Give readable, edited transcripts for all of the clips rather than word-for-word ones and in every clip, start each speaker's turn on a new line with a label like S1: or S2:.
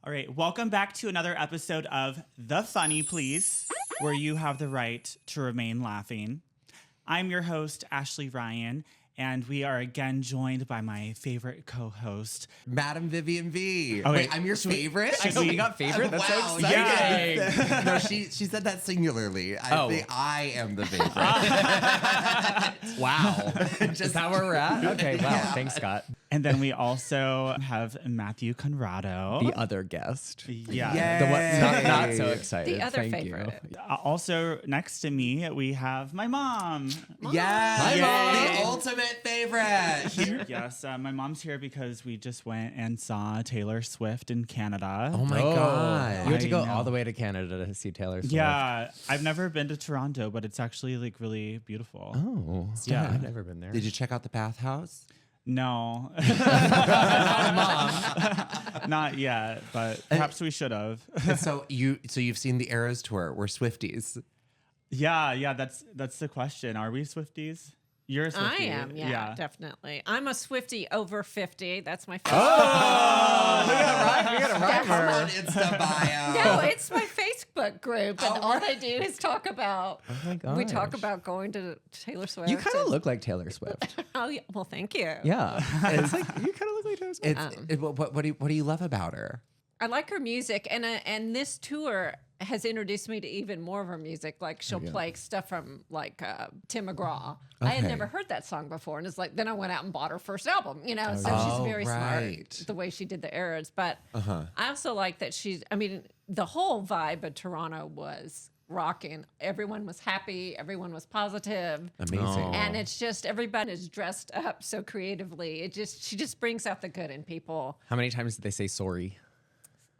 S1: All right, welcome back to another episode of The Funny Please, where you have the right to remain laughing. I'm your host, Ashley Ryan, and we are again joined by my favorite co-host,
S2: Madame Vivien V.
S1: Oh,
S2: wait, I'm your favorite?
S1: should we-
S3: We got favorite? That's
S2: wow,
S3: so exciting.
S2: yes. No, she said that singularly. I think I am the favorite.
S3: Wow. Is that where we're at? Okay, wow.
S2: Yeah.
S3: Thanks, Scott.
S1: and then we also have Matthew Conrado.
S3: The other guest.
S1: Yeah.
S2: Yay.
S3: The one, not so excited.
S4: The other
S3: Thank
S4: favorite.
S3: You.
S1: Also next to me, we have my mom.
S2: Yes,
S3: Hi, Mom.
S2: the ultimate favorite.
S1: Yes, my mom's here because we just went and saw Taylor Swift in Canada.
S2: Oh my
S3: You
S2: God.
S3: had to
S1: I
S3: go
S1: know.
S3: all the way to Canada to see Taylor Swift.
S1: Yeah, I've never been to Toronto, but it's actually like really beautiful.
S3: Oh.
S1: Yeah.
S3: I've never been there.
S2: Did you check out the bathhouse?
S1: No, not yet, but perhaps we should have.
S2: so you've seen the Eras tour. We're Swifties.
S1: Yeah, that's the question. Are we Swifties? You're a Swiftie.
S4: I am, yeah, definitely. I'm a Swiftie over 50. That's my
S3: Oh, we got a
S2: Come
S3: rhymer.
S2: on, Insta bio.
S4: No, it's my Facebook group, and all they do is talk about.
S3: Oh my gosh.
S4: We talk about going to Taylor Swift.
S3: You kind of
S4: and-
S3: look like Taylor Swift.
S4: Oh, yeah. Well, thank you.
S3: Yeah. It's like, you kind of look like Taylor Swift.
S2: What do you love about her?
S4: I like her music, and this tour has introduced me to even more of her music. Like she'll play stuff from like Tim McGraw. I had
S2: Okay.
S4: never heard that song before, and it's like then I went out and bought her first album. You know, so
S2: Oh,
S4: she's very
S2: right.
S4: smart the way she did the eras. But I also like that she's. I mean, the whole vibe of Toronto was rocking. Everyone was happy. Everyone was positive.
S2: Amazing.
S4: And it's just everybody is dressed up so creatively. She just brings out the good in people.
S3: How many times did they say sorry?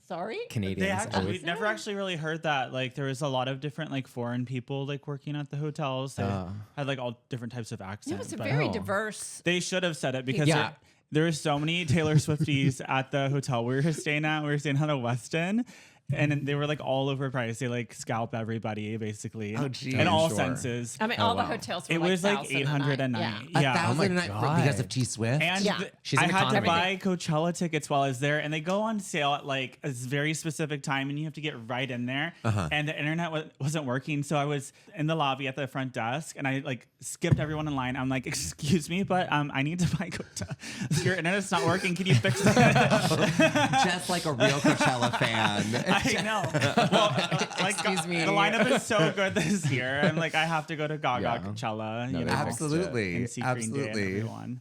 S4: Sorry.
S3: Canadians always.
S1: We've never actually really heard that. Like there was a lot of different like foreign people like working at the hotels. They had like all different types of accents.
S4: It was a
S1: but
S4: very diverse.
S1: They should have said it because
S3: Yeah.
S1: there were so many Taylor Swifties at the hotel we were staying at. We were staying at a Westin. And they were like all overpriced. They like scalp everybody basically
S2: Oh, geez.
S1: in all
S3: Sure.
S1: senses.
S4: I mean, all the hotels were
S1: It was like
S4: 1,000
S1: $800 a night.
S4: Yeah.
S1: Yeah.
S2: $1,000 a night
S3: God.
S2: because of T Swift.
S1: And
S4: Yeah.
S3: She's
S1: I
S3: an
S1: had to
S3: economy.
S1: buy Coachella tickets while I was there, and they go on sale at like a very specific time, and you have to get right in there. And the internet wasn't working, so I was in the lobby at the front desk, and I like skipped everyone in line. I'm like, "Excuse me, but I need to buy Coachella. Your internet's not working. Can you fix it?"
S2: Just like a real Coachella fan.
S1: I know. Well, like,
S3: Excuse me.
S1: the lineup is so good this year. I'm like, I have to go to Gaga
S3: Yeah.
S1: Coachella.
S3: No,
S1: you
S3: they
S1: know,
S3: fixed
S2: Absolutely.
S1: and see Green Day and
S2: Absolutely.
S1: everyone.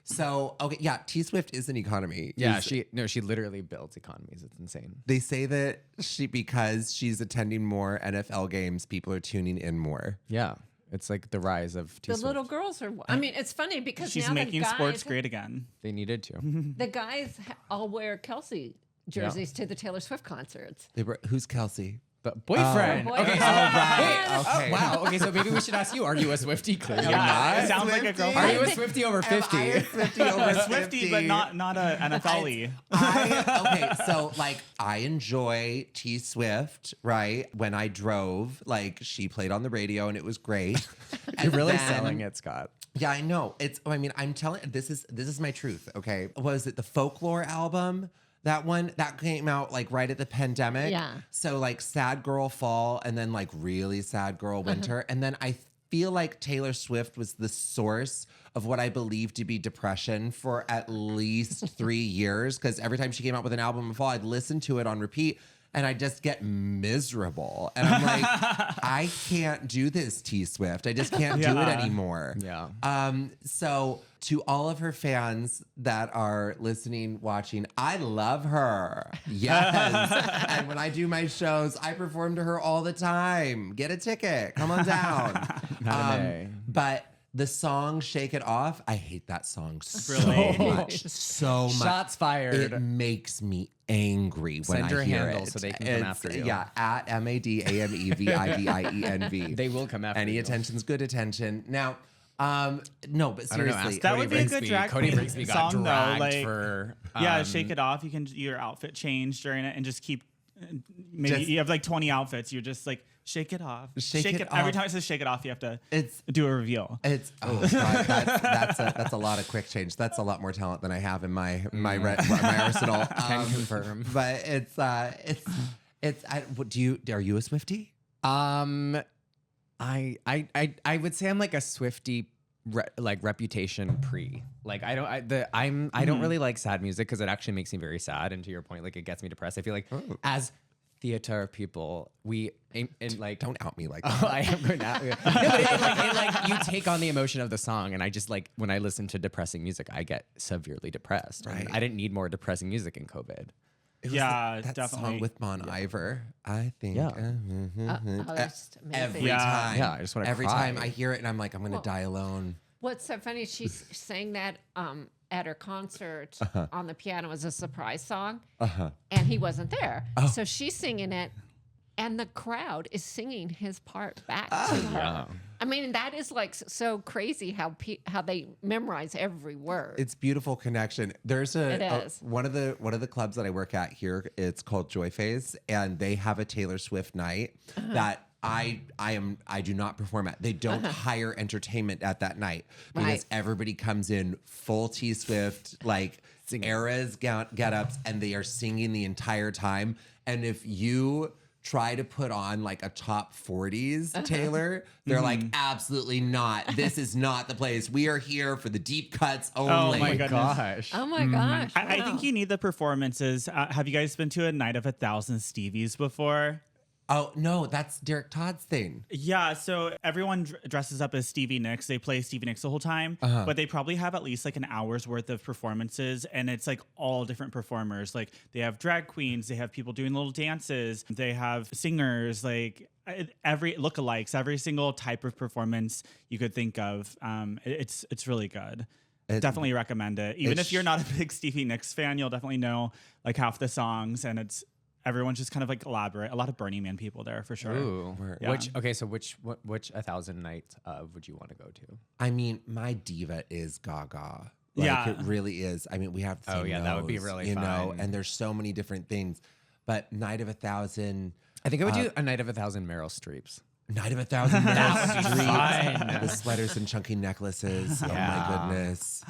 S2: So, okay, yeah, T Swift is an economy.
S3: Yeah,
S2: Is-
S3: she literally builds economies. It's insane.
S2: They say that because she's attending more NFL games, people are tuning in more.
S3: Yeah. It's like the rise of T
S4: The
S3: Swift.
S4: little girls are. I mean, it's funny because
S1: She's
S4: now
S1: making
S4: the guys,
S1: sports great again.
S3: They needed to.
S4: The guys all wear Kelsey jerseys to the Taylor Swift concerts.
S2: Who's Kelsey?
S3: But boyfriend.
S4: Oh,
S3: Okay, so
S4: boyfriend.
S2: Okay.
S3: wow. Okay, so maybe we should ask you: are you a Swiftie? Clearly
S1: Yeah,
S3: not.
S1: it sounds like a
S2: Swiftie.
S1: girlfriend.
S3: Are you a Swiftie over 50?
S2: A Swiftie over
S1: A Swiftie, but
S2: 50.
S1: not a NFL-y.
S2: Okay, so like I enjoy T Swift, right? When I drove, like she played on the radio and it was great.
S3: You're really
S2: then-
S3: selling it, Scott.
S2: Yeah, I know. I mean, I'm telling this is my truth, okay? Was it the Folklore album? That one that came out like right at the pandemic.
S4: Yeah.
S2: So like sad girl fall and then like really sad girl winter. And then I feel like Taylor Swift was the source of what I believe to be depression for at least 3 years. Because every time she came out with an album in fall, I'd listen to it on repeat. And I just get miserable. And I'm like, I can't do this, T Swift. I just can't do it
S1: Yeah.
S2: anymore.
S3: Yeah.
S2: So to all of her fans that are listening, watching, I love her. Yes. And when I do my shows, I perform to her all the time. Get a ticket. Come on down.
S3: Madame.
S2: But the song Shake It Off, I hate that song so
S1: Really?
S2: much. So much.
S3: Shots fired.
S2: It makes me angry when
S3: Send your
S2: I hear
S3: handle
S2: it.
S3: so they can come after you.
S2: Yeah, at MADAMEVIVIENV.
S3: They will come after
S2: Any
S3: you.
S2: attention's good attention. Now, no, but
S3: I don't know.
S2: seriously,
S3: Ask
S1: That
S3: Cody
S1: would be a good
S3: Brigsby.
S1: drag
S3: Cody
S1: queen
S3: Brigsby got
S1: song, though,
S3: dragged
S1: like-
S3: for.
S1: Yeah, shake it off. You can do your outfit change during it and just keep maybe
S2: Just-
S1: you have like 20 outfits. You're just like, shake it off.
S2: Shake it
S1: Every
S2: off.
S1: time it says shake it off, you have to
S2: It's
S1: do a reveal.
S2: It's that's a lot of quick change. That's a lot more talent than I have in my arsenal.
S3: Can confirm.
S2: But are you a Swiftie?
S3: I would say I'm like a Swiftie reputation pre. Like I don't really like sad music because it actually makes me very sad, and to your point, like it gets me depressed. I feel like as theater people, we in like
S2: Don't out me like
S3: Oh,
S2: that.
S3: I am going out. No, but it like you take on the emotion of the song, and I just like when I listen to depressing music, I get severely depressed. And
S2: Right.
S3: I didn't need more depressing music in COVID.
S2: It was
S1: Yeah,
S2: that
S1: definitely.
S2: song with Bon Iver. I think
S3: Yeah.
S4: That's
S2: every
S4: amazing.
S1: Yeah.
S2: time.
S3: Yeah, I just wanna
S2: every
S3: cry.
S2: time I hear it, and I'm like, I'm gonna die alone.
S4: What's so funny? She sang that at her concert on the piano as a surprise song, and he wasn't there. So she's singing it, and the crowd is singing his part back to her. I mean, that is like so crazy how they memorize every word.
S2: It's beautiful connection. There's
S4: It is.
S2: one of the clubs that I work at here. It's called Joy Phase, and they have a Taylor Swift night that I do not perform at. They don't hire entertainment at that night because
S4: Right.
S2: everybody comes in full T Swift like eras get-ups, and they are singing the entire time. And if you try to put on like a top 40s Taylor, they're like, absolutely not. This is not the place. We are here for the deep cuts only.
S1: Oh my goodness.
S3: Gosh.
S4: Oh my gosh!
S1: I
S4: wow.
S1: think you need the performances. Have you guys been to a night of 1,000 Stevies before?
S2: Oh no, that's Derek Todd's thing.
S1: Yeah, so everyone dresses up as Stevie Nicks. They play Stevie Nicks the whole time, but they probably have at least like an hour's worth of performances, and it's like all different performers. Like they have drag queens, they have people doing little dances, they have singers, like every lookalikes, every single type of performance you could think of. It's really good. Definitely recommend it. Even if you're not a big Stevie Nicks fan, you'll definitely know like half the songs, and everyone's just kind of like elaborate. A lot of Burning Man people there for sure.
S3: Ooh.
S1: Yeah.
S3: Which 1,000 nights would you want to go to?
S2: I mean, my diva is Gaga. Like,
S1: Yeah.
S2: it really is. I mean, we have the
S3: Oh,
S2: same
S3: yeah, that would be
S2: nose,
S3: really
S2: you know,
S3: fun.
S2: and there's so many different things. But Night of 1,000,
S3: I think I would do a night of 1,000 Meryl Streeps.
S2: Night of 1,000
S3: That would be
S2: Street,
S3: fun.
S2: the sweaters and chunky necklaces. Oh my
S3: Yeah.
S2: goodness.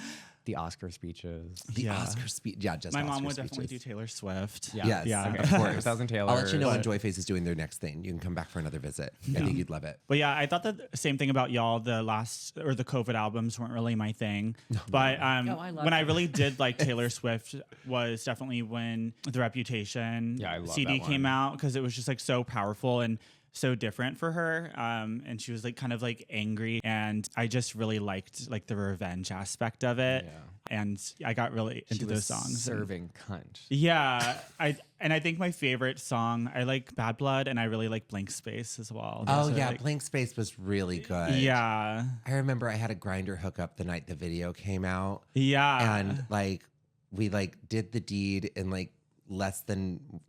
S3: The Oscar speeches.
S2: The
S1: Yeah.
S2: Oscar speech. Yeah, just
S1: My
S2: Oscar
S1: mom would definitely do
S2: speeches.
S1: Taylor Swift.
S3: Yeah.
S2: Yes,
S1: Yeah.
S2: of course.
S3: 1,000 Taylor.
S2: I'll let you know when
S1: But-
S2: Joy Face is doing their next thing. You can come back for another visit. I think you'd love it.
S1: But yeah, I thought the same thing about y'all. The COVID albums weren't really my thing. But
S4: I love
S1: when I
S4: them.
S1: really did like Taylor Swift was definitely when The Reputation
S3: Yeah, I love
S1: CD
S3: that
S1: came
S3: one.
S1: out, because it was just like so powerful and so different for her. And she was like kind of like angry, and I just really liked like the revenge aspect of it.
S3: Yeah.
S1: And I got really into
S3: She
S1: those
S3: was
S1: songs.
S3: serving cunt.
S1: Yeah, I think my favorite song, I like Bad Blood, and I really like Blank Space as well.
S2: Oh,
S1: Those are,
S2: yeah.
S1: like-
S2: Blank Space was really good.
S1: Yeah,
S2: I remember I had a Grinder hookup the night the video came out.
S1: yeah.
S2: And like we like did the deed in like less than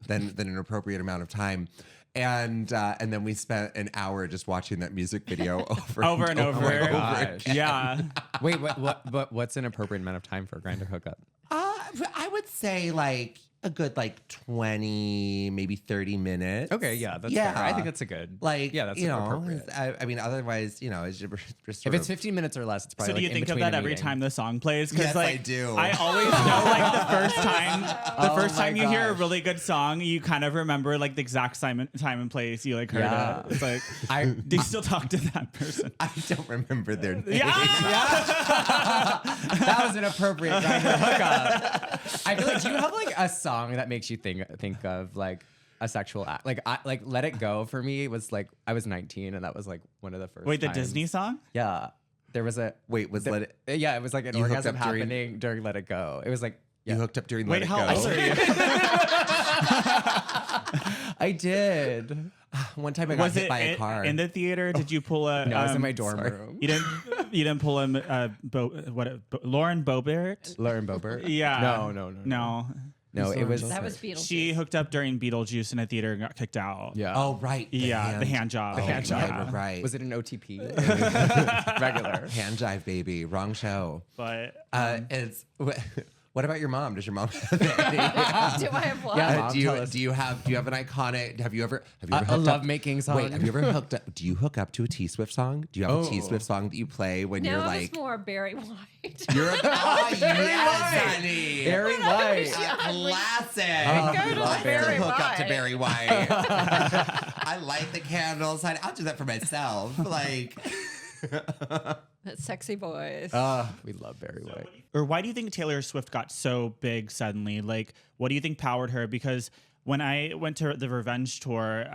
S2: an appropriate amount of time. And then we spent an hour just watching that music video over
S1: and over.
S3: Gosh.
S1: Yeah.
S3: Wait, what's an appropriate amount of time for a grinder hookup?
S2: I would say like a good like 20, maybe 30 minutes.
S3: Okay, yeah, that's
S2: Yeah.
S3: fair. I think that's a good.
S2: Like,
S3: yeah, that's
S2: you know,
S3: appropriate.
S2: I mean, otherwise, you know, it's just sort
S3: If it's
S2: of-
S3: 15 minutes or less, it's probably.
S1: So do you
S3: like, in
S1: think of
S3: between
S1: that
S3: a
S1: every
S3: meeting.
S1: time the song plays?
S2: Yes,
S1: like,
S2: I do.
S1: I always know like the first time
S3: Oh my
S1: you hear a
S3: gosh.
S1: really good song, you kind of remember like the exact time and place you like heard
S3: Yeah.
S1: it. It's like,
S3: I
S1: do you still talk to that person?
S2: I don't remember their name.
S3: that was an appropriate grinder hookup. I feel like, do you have like a song that makes you think of like a sexual act? Like Let It Go for me was like I was 19 and that was like one of the first.
S1: Wait, the
S3: times.
S1: Disney song?
S3: Yeah, there was a
S2: Wait, was Let It?
S3: yeah, it was like an
S2: You hooked
S3: orgasm
S2: up during-
S3: happening during Let It Go. It was like
S2: You hooked up during
S1: Wait,
S2: Let It
S1: how
S2: Go.
S1: old are you?
S3: I did.
S2: One time I got
S1: Was
S2: hit
S1: it
S2: by a car.
S1: in the theater? Did you pull a?
S3: No, I was in my dorm
S2: sorry.
S3: room.
S1: You didn't pull a Lauren Boebert?
S3: Lauren Boebert.
S1: Yeah.
S3: No.
S1: It
S3: It was
S4: That was Beetlejuice.
S1: She hooked up during Beetlejuice in a theater and got kicked out.
S3: Yeah.
S2: Oh, right.
S1: The hand job.
S2: Oh,
S1: The hand
S2: right,
S1: job.
S2: right.
S3: Was it an OTP? Regular.
S2: Hand jive, baby. Wrong show.
S1: But
S2: It's What about your mom? Does your mom have any?
S4: Do I have what?
S3: Yeah. Mom,
S2: do
S3: tell us.
S2: you have an iconic? Have you ever
S3: A
S2: hooked up?
S3: love-making song.
S2: Wait, have you ever hooked up? Do you hook up to a T Swift song? Do you have a T Swift song that you play when
S4: No,
S2: you're
S4: it was
S2: like?
S4: more Barry White.
S2: You're a yes, honey.
S3: Barry White.
S2: Classic.
S4: Go to
S2: I
S4: Barry
S2: hook up to
S4: White.
S2: Barry White. I light the candles. I'll do that for myself. Like,
S4: That sexy voice.
S3: We love Barry White.
S1: Or why do you think Taylor Swift got so big suddenly? Like, what do you think powered her? Because when I went to the Revenge tour,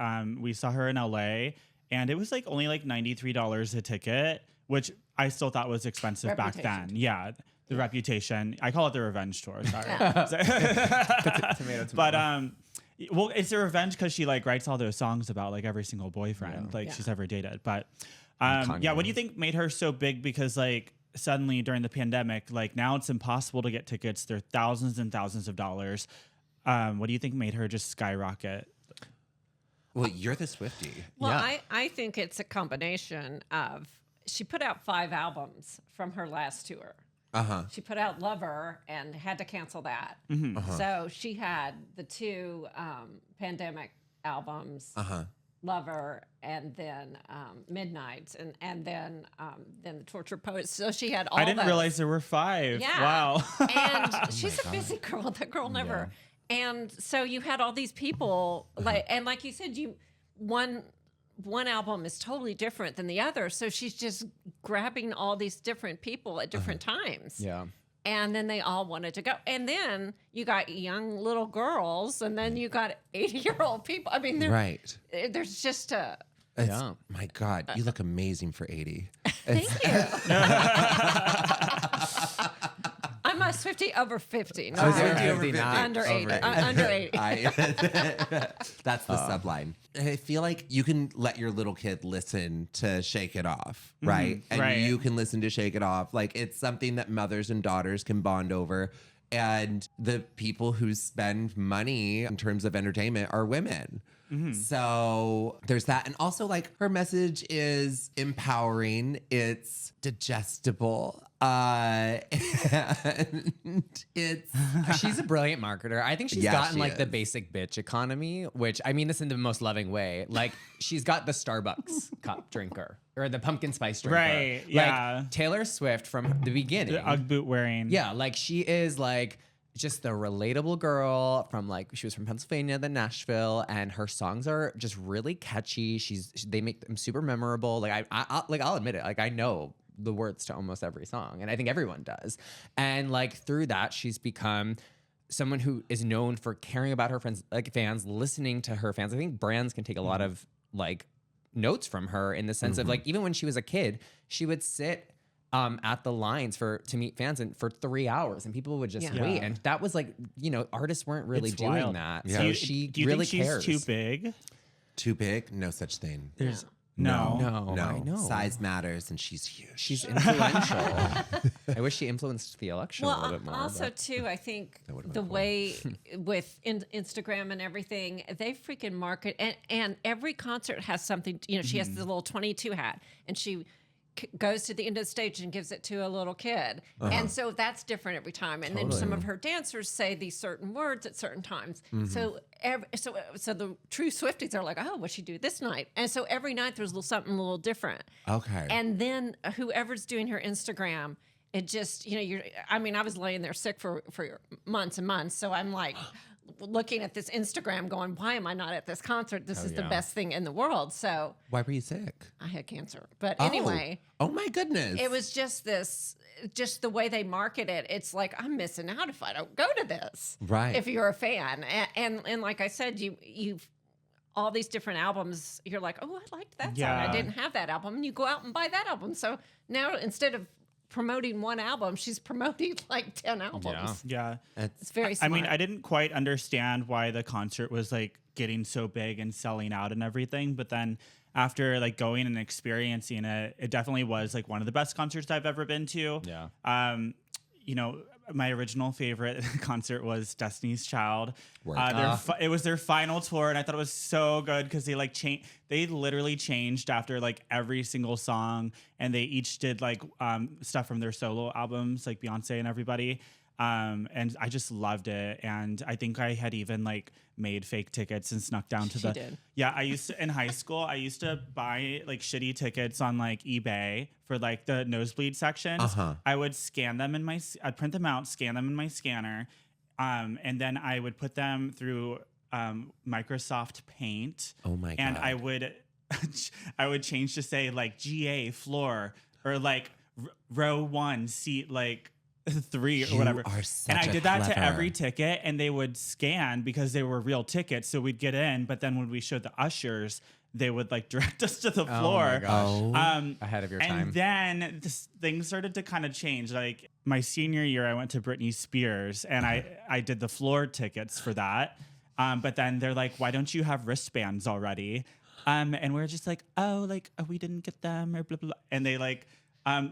S1: we saw her in LA, and it was like only like $93 a ticket, which I still thought was expensive back then. Yeah, the Reputation. I call it the Revenge tour. Sorry.
S3: Tomato.
S1: But well, it's a revenge because she like writes all those songs about like every single boyfriend she's ever dated. But yeah, what do you think made her so big? Because like suddenly during the pandemic, like now it's impossible to get tickets. They're thousands and thousands of dollars. What do you think made her just skyrocket?
S2: well, you're the Swiftie.
S4: Well,
S3: Yeah.
S4: I think it's a combination of she put out 5 albums from her last tour. She put out Lover and had to cancel that. So she had the 2 pandemic albums, Lover and then Midnights and then the Torture Poets. So she had all
S1: I didn't
S4: those.
S1: realize there were 5.
S4: Yeah.
S1: Wow.
S4: And she's a busy girl. That girl never. And so you had all these people like you said, one album is totally different than the other. So she's just grabbing all these different people at different times.
S3: Yeah.
S4: And then they all wanted to go. And then you got young little girls, and then you got 80-year-old people. I mean, there's just a.
S2: Yeah. My God, you look amazing for 80.
S4: Thank you. I'm a Swiftie over 50. No,
S3: I was
S4: I'm
S3: over 50, not
S4: under 80.
S3: over 80.
S4: Under 80.
S2: That's the subline. I feel like you can let your little kid listen to Shake It Off, right? And
S1: right.
S2: you can listen to Shake It Off. Like, it's something that mothers and daughters can bond over. And the people who spend money in terms of entertainment are women. So there's that. And also, like, her message is empowering. It's digestible. And it's
S3: She's a brilliant marketer. I think she's
S2: Yeah,
S3: gotten
S2: she
S3: like the
S2: is.
S3: basic bitch economy, which I mean this in the most loving way. Like she's got the Starbucks cup drinker or the pumpkin spice drinker.
S1: Right,
S3: Like,
S1: yeah.
S3: Taylor Swift from the beginning.
S1: The Ugg boot wearing.
S3: Yeah, like she is like just the relatable girl from like she was from Pennsylvania, then Nashville, and her songs are just really catchy. They make them super memorable. Like I'll admit it. Like I know the words to almost every song, and I think everyone does. And like through that, she's become someone who is known for caring about her fans, listening to her fans. I think brands can take a lot of like notes from her in the sense of like even when she was a kid, she would sit at the lines to meet fans and for 3 hours, and people would just
S4: Yeah.
S3: wait. And that was like, artists weren't really
S1: It's
S3: doing
S1: wild.
S3: that.
S2: Yeah.
S3: So
S1: Do you,
S3: she
S1: do you
S3: really
S1: think she's
S3: cares.
S1: too big?
S2: too big. No such thing.
S1: There's no.
S3: No, I know.
S2: Size matters, and she's huge.
S3: She's influential. I wish she influenced the election a
S4: Well,
S3: little bit more.
S4: also
S3: but-
S4: too, I think
S2: would've been
S4: the
S2: cool.
S4: way with Instagram and everything, they freaking market, and every concert has something. She has the little 22 hat, and she goes to the end of the stage and gives it to a little kid, and so that's different every time. And then some of her dancers say these certain words at certain times. So so the true Swifties are like, oh, what'd she do this night? And so every night there's something a little different.
S2: Okay.
S4: And then whoever's doing her Instagram, it just, I was laying there sick for months and months. So I'm like looking at this Instagram going, why am I not at this concert? This is the best thing in the world. So
S2: Why were you sick?
S4: I had cancer. But anyway,
S2: Oh my goodness.
S4: it was just the way they market it. It's like, I'm missing out if I don't go to this.
S2: Right.
S4: If you're a fan. And like I said, you've all these different albums, you're like, oh, I liked that song. I
S1: Yeah.
S4: didn't have that album. And you go out and buy that album. So now instead of promoting one album, she's promoting like 10 albums.
S1: Yeah.
S4: It's very
S1: I
S4: smart.
S1: mean, I didn't quite understand why the concert was like getting so big and selling out and everything, but then after like going and experiencing it, it definitely was like one of the best concerts I've ever been to.
S3: Yeah.
S1: My original favorite concert was Destiny's Child.
S2: Work.
S1: It was their final tour, and I thought it was so good because they like they literally changed after like every single song, and they each did like stuff from their solo albums, like Beyonce and everybody. And I just loved it. And I think I had even like made fake tickets and snuck down to
S4: did.
S1: Yeah, I used to, in high school, I used to buy like shitty tickets on like eBay for like the nosebleed sections. I would scan them I'd print them out, scan them in my scanner. And then I would put them through Microsoft Paint.
S2: Oh my God.
S1: And I would change to say like GA floor or like row 1 seat like 3 or whatever. And I did that to every ticket, and they would scan because they were real tickets. So we'd get in, but then when we showed the ushers, they would like direct us to the floor.
S3: Oh my gosh. Ahead of your time.
S1: And then things started to kind of change. Like my senior year, I went to Britney Spears, and I did the floor tickets for that. But then they're like, why don't you have wristbands already? And we're just like, we didn't get them or blah, blah, blah. And they like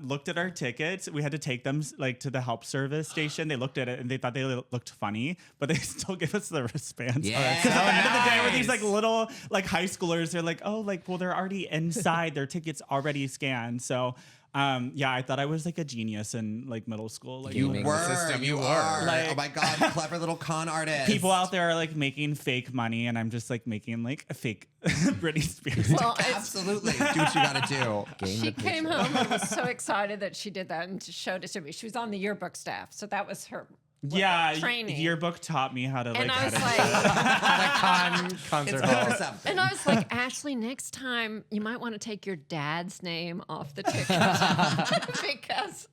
S1: looked at our tickets. We had to take them like to the help service station. They looked at it and they thought they looked funny, but they still give us the wristbands.
S2: Yeah.
S1: Because at the end of the day, we're these like little like high schoolers. They're like, they're already inside. Their tickets already scanned. So I thought I was like a genius in like middle school. Like,
S2: You
S3: Gaming
S2: were.
S3: the system,
S2: You
S3: you
S2: are.
S3: were.
S1: Like-
S2: Oh my God, clever little con artist.
S1: people out there are like making fake money, and I'm just like making like a fake Britney Spears.
S4: Well,
S2: Absolutely. Do what you gotta do.
S4: she came home and was so excited that she did that and showed it to me. She was on the yearbook staff, so that was her training.
S1: Yearbook taught me how to like
S4: And I was
S1: edit.
S4: like,
S3: Concert
S2: It's good
S3: hall.
S2: for something.
S4: and I was like, Ashley, next time you might want to take your dad's name off the ticket because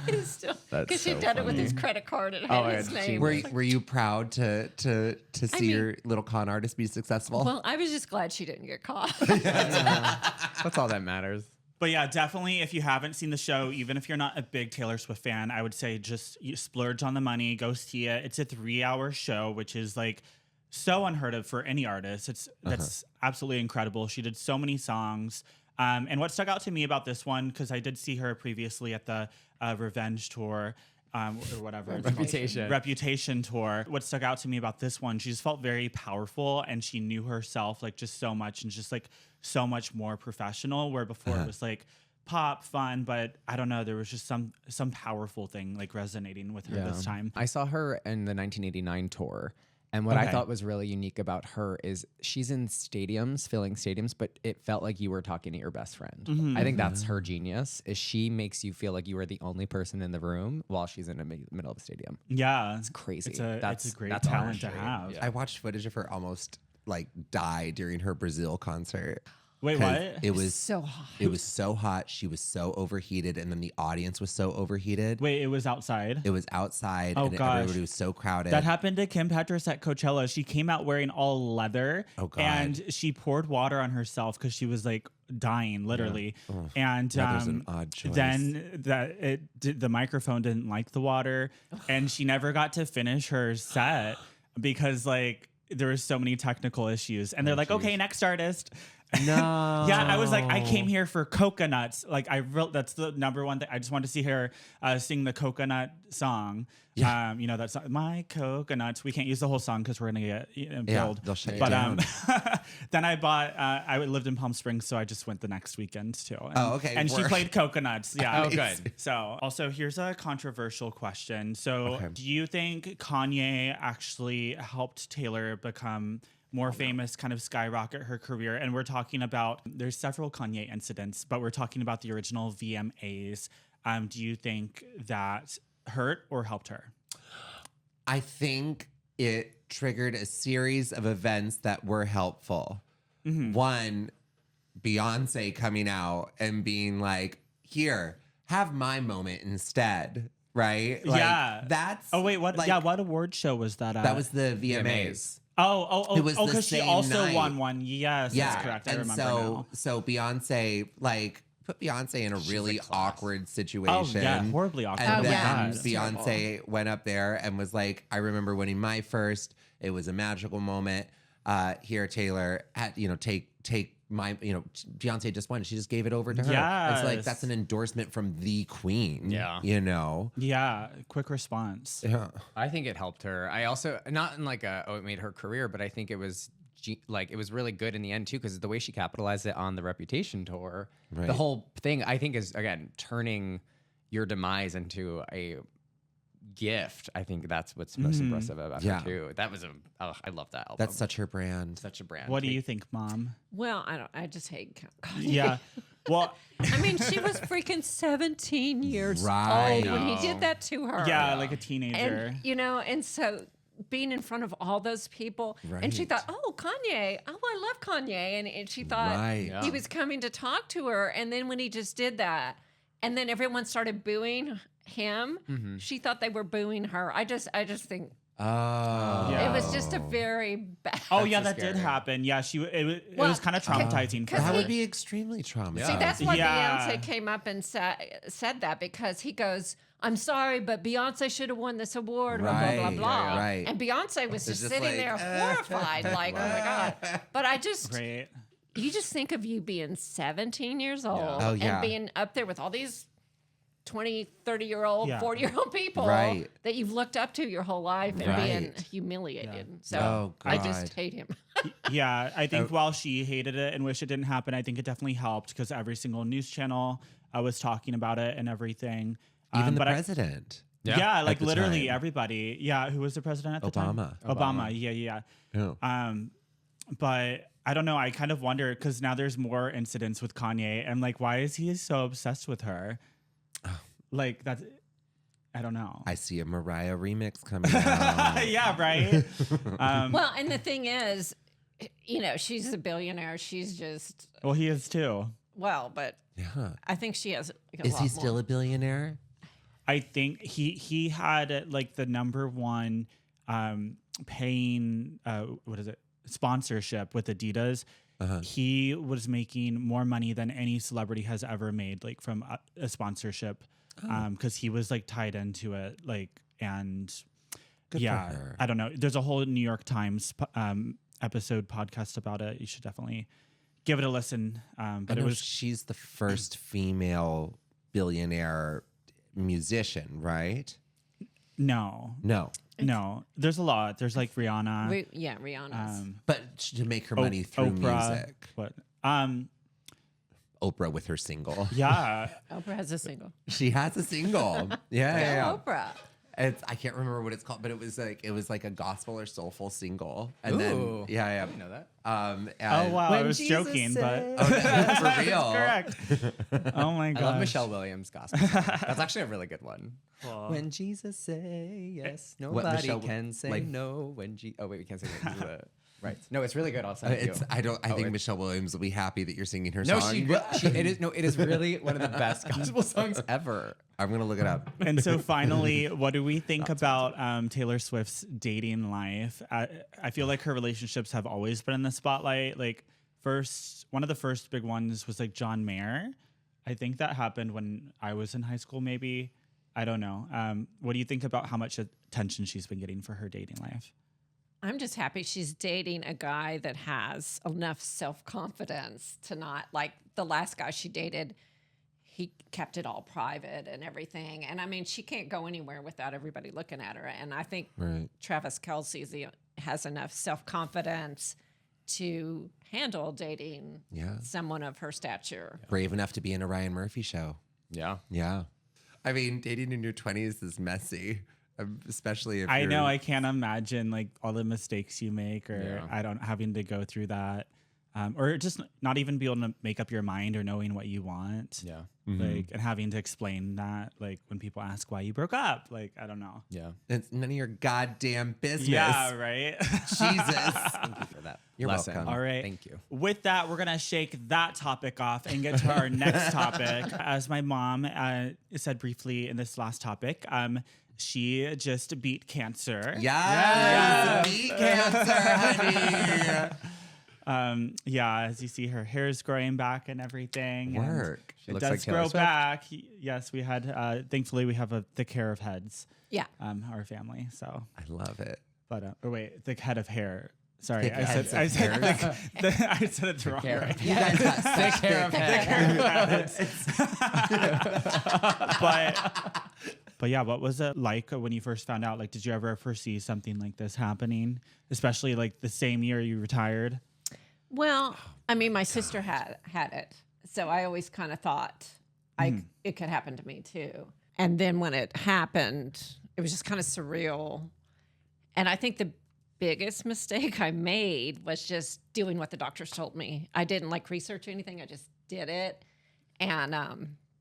S4: he's still
S3: That's
S4: because she'd
S3: so
S4: done it with his
S3: funny.
S4: credit card and
S3: Oh,
S4: had his
S3: yeah, she
S4: name.
S2: Were you proud to see
S4: mean-
S2: your little con artist be successful?
S4: Well, I was just glad she didn't get caught.
S3: That's all that matters.
S1: But yeah, definitely if you haven't seen the show, even if you're not a big Taylor Swift fan, I would say just you splurge on the money, go see it. It's a 3-hour show, which is like so unheard of for any artist. That's absolutely incredible. She did so many songs. And what stuck out to me about this one, because I did see her previously at the Revenge tour, or whatever. it's called. Reputation tour. What stuck out to me about this one, she just felt very powerful, and she knew herself like just so much, and just like so much more professional, where before it was like pop fun, but I don't know, there was just some powerful thing like resonating with her this time.
S3: I saw her in the 1989 tour. And what I thought was really unique about her is she's in stadiums, filling stadiums, but it felt like you were talking to your best friend. I think that's her genius, is she makes you feel like you are the only person in the room while she's in the middle of a stadium.
S1: Yeah,
S3: It's crazy.
S1: It's a great
S3: that's
S1: talent to
S3: artistry.
S1: have.
S3: Yeah.
S2: I watched footage of her almost like die during her Brazil concert.
S1: Wait,
S2: 'Cause
S1: what?
S2: It was
S4: so hot.
S2: It was so hot. She was so overheated, and then the audience was so overheated.
S1: Wait, it was outside?
S2: It was outside,
S1: Oh,
S2: and
S1: gosh.
S2: everybody was so crowded.
S1: That happened to Kim Petras at Coachella. She came out wearing all leather,
S2: Oh, God.
S1: and she poured water on herself because she was like dying, literally. And
S2: Leather's an odd choice.
S1: then the microphone didn't like the water, and she never got to finish her set because like there was so many technical issues. And they're like, okay, next artist.
S3: No.
S1: Yeah, I was like, I came here for coconuts. Like that's the number one thing. I just wanted to see her sing the coconut song.
S2: Yeah.
S1: That song, My Coconuts. We can't use the whole song because we're gonna get billed.
S2: they'll shut you
S1: But
S2: down.
S1: then I bought. I lived in Palm Springs, so I just went the next weekend too. And,
S2: Oh, okay,
S1: And she
S2: work.
S1: played coconuts. Yeah.
S3: Oh, good.
S1: So also here's a controversial question. So
S2: Okay.
S1: do you think Kanye actually helped Taylor become more famous, kind of skyrocket her career? And we're talking about, there's several Kanye incidents, but we're talking about the original VMAs. Do you think that hurt or helped her?
S2: I think it triggered a series of events that were helpful. One, Beyonce coming out and being like, here, have my moment instead. Right? Like,
S1: Yeah.
S2: That's.
S1: Oh, wait, what?
S2: like,
S1: Yeah, what award show was that at?
S2: That was the VMAs.
S3: VMAs.
S1: Oh,
S2: It was the
S1: because she
S2: same
S1: also
S2: night.
S1: won one. Yes, that's correct. I
S2: and
S1: remember
S2: so,
S1: now.
S2: So Beyonce, like, put Beyonce in a really awkward situation.
S1: Oh, yeah, horribly awkward.
S2: And
S1: Oh,
S2: then
S1: yeah.
S2: Beyonce went up there and was like, I remember winning my first. It was a magical moment. Here, Taylor, take my, Beyonce just won. She just gave it over to her. It's like,
S1: Yes.
S2: that's an endorsement from the queen.
S3: Yeah.
S1: Yeah, quick response.
S2: Yeah.
S3: I think it helped her. I also, not in like it made her career, but I think it was it was really good in the end too, because the way she capitalized it on the Reputation tour,
S2: Right.
S3: the whole thing I think is, again, turning your demise into a gift. I think that's what's most impressive about
S2: Yeah.
S3: her too. That was I love that album.
S2: That's such her brand.
S3: such a brand.
S1: What do you think, Mom?
S4: Well, I just hate Kanye.
S1: Yeah. Well,
S4: I mean, she was freaking 17 years
S2: Right.
S4: old when he did that to her.
S1: yeah, like a teenager.
S4: And, and so being in front of all those people, and she
S2: Right.
S4: thought, oh, Kanye, oh, I love Kanye. And she thought
S2: Right.
S4: he was coming to talk to her. And then when he just did that, and then everyone started booing him, she thought they were booing her. I just think
S2: Oh.
S1: Yeah.
S4: it was just a very bad.
S1: Oh yeah,
S3: That's
S1: that did
S3: scary.
S1: happen. Yeah, it
S4: Well,
S1: was kind of traumatizing for
S4: Cause
S1: her.
S2: That would be extremely traumatizing.
S4: See, that's why
S1: Yeah.
S4: Beyonce came up and said that, because he goes, I'm sorry, but Beyonce should have won this award, or blah, blah,
S2: Right,
S4: blah.
S2: right.
S4: And Beyonce was
S2: It's
S4: just
S2: just
S4: sitting
S2: like,
S4: there horrified, like, oh my God. But I just,
S1: Great.
S4: you just think of you being 17 years old
S2: Oh, yeah.
S4: and being up there with all these 20, 30-year-old,
S1: Yeah.
S4: 40-year-old people
S2: Right.
S4: that you've looked up to your whole life and being
S2: Right.
S4: humiliated.
S1: Yeah.
S4: So
S2: Oh,
S4: I
S2: God.
S4: just hate him.
S1: Yeah, I think while she hated it and wished it didn't happen, I think it definitely helped because every single news channel was talking about it and everything.
S2: Even the
S1: but
S2: president.
S1: yeah, like
S2: At the
S1: literally
S2: time.
S1: everybody. Yeah, who was the president at the time?
S2: Obama.
S1: Yeah.
S2: Oh.
S1: But I don't know. I kind of wonder because now there's more incidents with Kanye. And like, why is he so obsessed with her? Like that's, I don't know.
S2: I see a Mariah remix coming out.
S1: Yeah, right.
S4: Well, and the thing is, she's a billionaire. She's just,
S1: Well, he is too.
S4: but
S2: Yeah.
S4: I think she has a
S2: Is
S4: lot
S2: he
S4: more.
S2: still a billionaire?
S1: I think he had like the number one paying sponsorship with Adidas. He was making more money than any celebrity has ever made, like from a sponsorship, because he was like tied into it, like and
S2: Good
S1: yeah,
S2: for her.
S1: I don't know. There's a whole New York Times episode podcast about it. You should definitely give it a listen. But
S2: I
S1: it
S2: know
S1: was
S2: she's the first female billionaire musician, right?
S1: no. There's a lot. There's like Rihanna.
S4: Rihanna's.
S2: But to make her money through
S1: Oprah.
S2: music.
S1: What?
S2: Oprah with her single.
S1: Yeah.
S4: Oprah has a single.
S2: She has a single. Yeah.
S4: Oprah.
S2: I can't remember what it's called, but it was like a gospel or soulful single. And
S3: Ooh.
S2: then
S3: I didn't know that.
S1: Oh
S2: and-
S1: wow, I was joking, but
S2: for real.
S1: correct. Oh my
S3: I
S1: gosh.
S3: love Michelle Williams' gospel song. That's actually a really good one.
S1: Well,
S3: When Jesus say yes,
S2: What,
S3: nobody
S2: Michelle,
S3: can say
S2: like-
S3: no. Oh wait, we can't say that. Right. No, it's really good. I'll send it to you.
S2: I think Michelle Williams will be happy that you're singing her
S3: No,
S2: song.
S3: it is really one of the best gospel songs ever.
S2: I'm gonna look it up.
S1: and so finally, what do we think about Taylor Swift's dating life? I feel like her relationships have always been in the spotlight. Like one of the first big ones was like John Mayer. I think that happened when I was in high school, maybe. I don't know. What do you think about how much attention she's been getting for her dating life?
S4: I'm just happy she's dating a guy that has enough self-confidence to not, like the last guy she dated, he kept it all private and everything. And I mean, she can't go anywhere without everybody looking at her. And I think
S2: Right.
S4: Travis Kelce has enough self-confidence to handle dating
S2: Yeah.
S4: someone of her stature.
S2: Brave enough to be in a Ryan Murphy show.
S3: Yeah.
S2: Yeah. I mean, dating in your 20s is messy, especially if
S1: I
S2: you're,
S1: know I can't imagine like all the mistakes you make, or
S3: Yeah.
S1: having to go through that, or just not even be able to make up your mind or knowing what you want.
S3: Yeah.
S1: Like and having to explain that, like when people ask why you broke up, like I don't know.
S3: Yeah.
S2: It's none of your goddamn business.
S1: Yeah, right.
S2: Jesus.
S3: Thank you for that.
S2: You're
S3: lesson.
S2: welcome.
S1: All right.
S3: Thank you.
S1: With that, we're gonna shake that topic off and get to our next topic. As my mom said briefly in this last topic, she just beat cancer.
S2: Yes. Beat cancer, honey.
S1: Yeah, as you see, her hair is growing back and everything. and
S2: Work.
S3: She
S1: It
S3: looks
S1: does
S3: like Taylor
S1: grow
S3: Swift.
S1: back. Yes, we had. Thankfully, we have the care of heads.
S4: Yeah.
S1: Our family. So,
S2: I love it.
S1: but or wait, the head of hair. Sorry,
S2: Thick heads of
S1: I said
S2: hairs.
S1: I said it the wrong
S3: Care
S1: way.
S3: of-
S2: You guys got such
S3: care of
S1: But yeah, what was it like when you first found out? Like, did you ever foresee something like this happening? Especially like the same year you retired.
S4: Well, I mean, my sister had it, so I always kind of thought it could happen to me too. And then when it happened, it was just kind of surreal. And I think the biggest mistake I made was just doing what the doctors told me. I didn't like research anything. I just did it. And,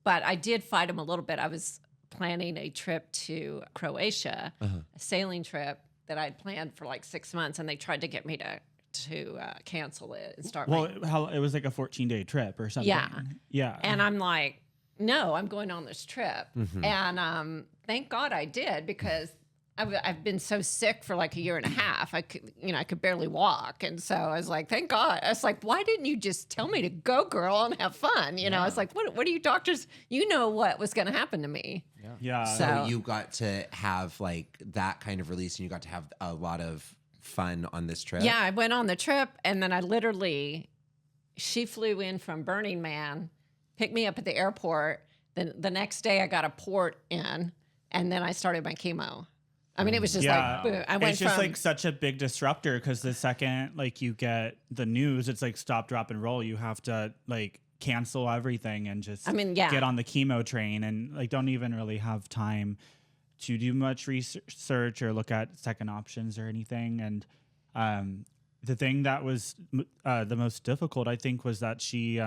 S4: but I did fight them a little bit. I was planning a trip to Croatia, a sailing trip that I'd planned for like 6 months, and they tried to get me to cancel it and start.
S1: Well, it was like a 14-day trip or something. Yeah.
S4: And I'm like, no, I'm going on this trip. And thank God I did, because I've been so sick for like a year and a half. I could barely walk. And so I was like, thank God. I was like, why didn't you just tell me to go, girl, and have fun? You know, I was like, what are you doctors? You know what was going to happen to me.
S1: Yeah.
S2: So you got to have like that kind of release, and you got to have a lot of fun on this trip.
S4: Yeah, I went on the trip, and then she flew in from Burning Man, picked me up at the airport. Then the next day I got a port in, and then I started my chemo. I mean, it was just like, boom.
S1: It's just like such a big disruptor, because the second like you get the news, it's like stop, drop, and roll. You have to like cancel everything and just get on the chemo train, and like don't even really have time to do much research or look at second options or anything. And the thing that was the most difficult, I think, was that she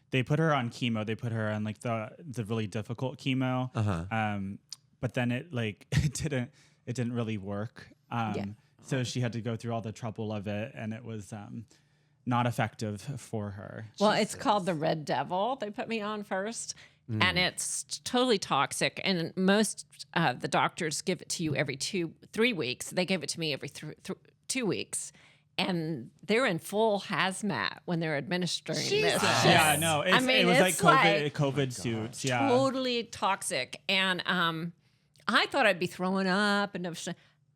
S1: they put her on chemo. They put her on like the really difficult chemo. But then it didn't really work. So she had to go through all the trouble of it, and it was not effective for her.
S4: Well, it's called the Red Devil. They put me on first, and it's totally toxic. And most the doctors give it to you every 3 weeks. They gave it to me every 2 weeks. And they're in full hazmat when they're administering this.
S1: Yeah, no, it was like COVID suits. Yeah,
S4: totally toxic. And I thought I'd be throwing up, and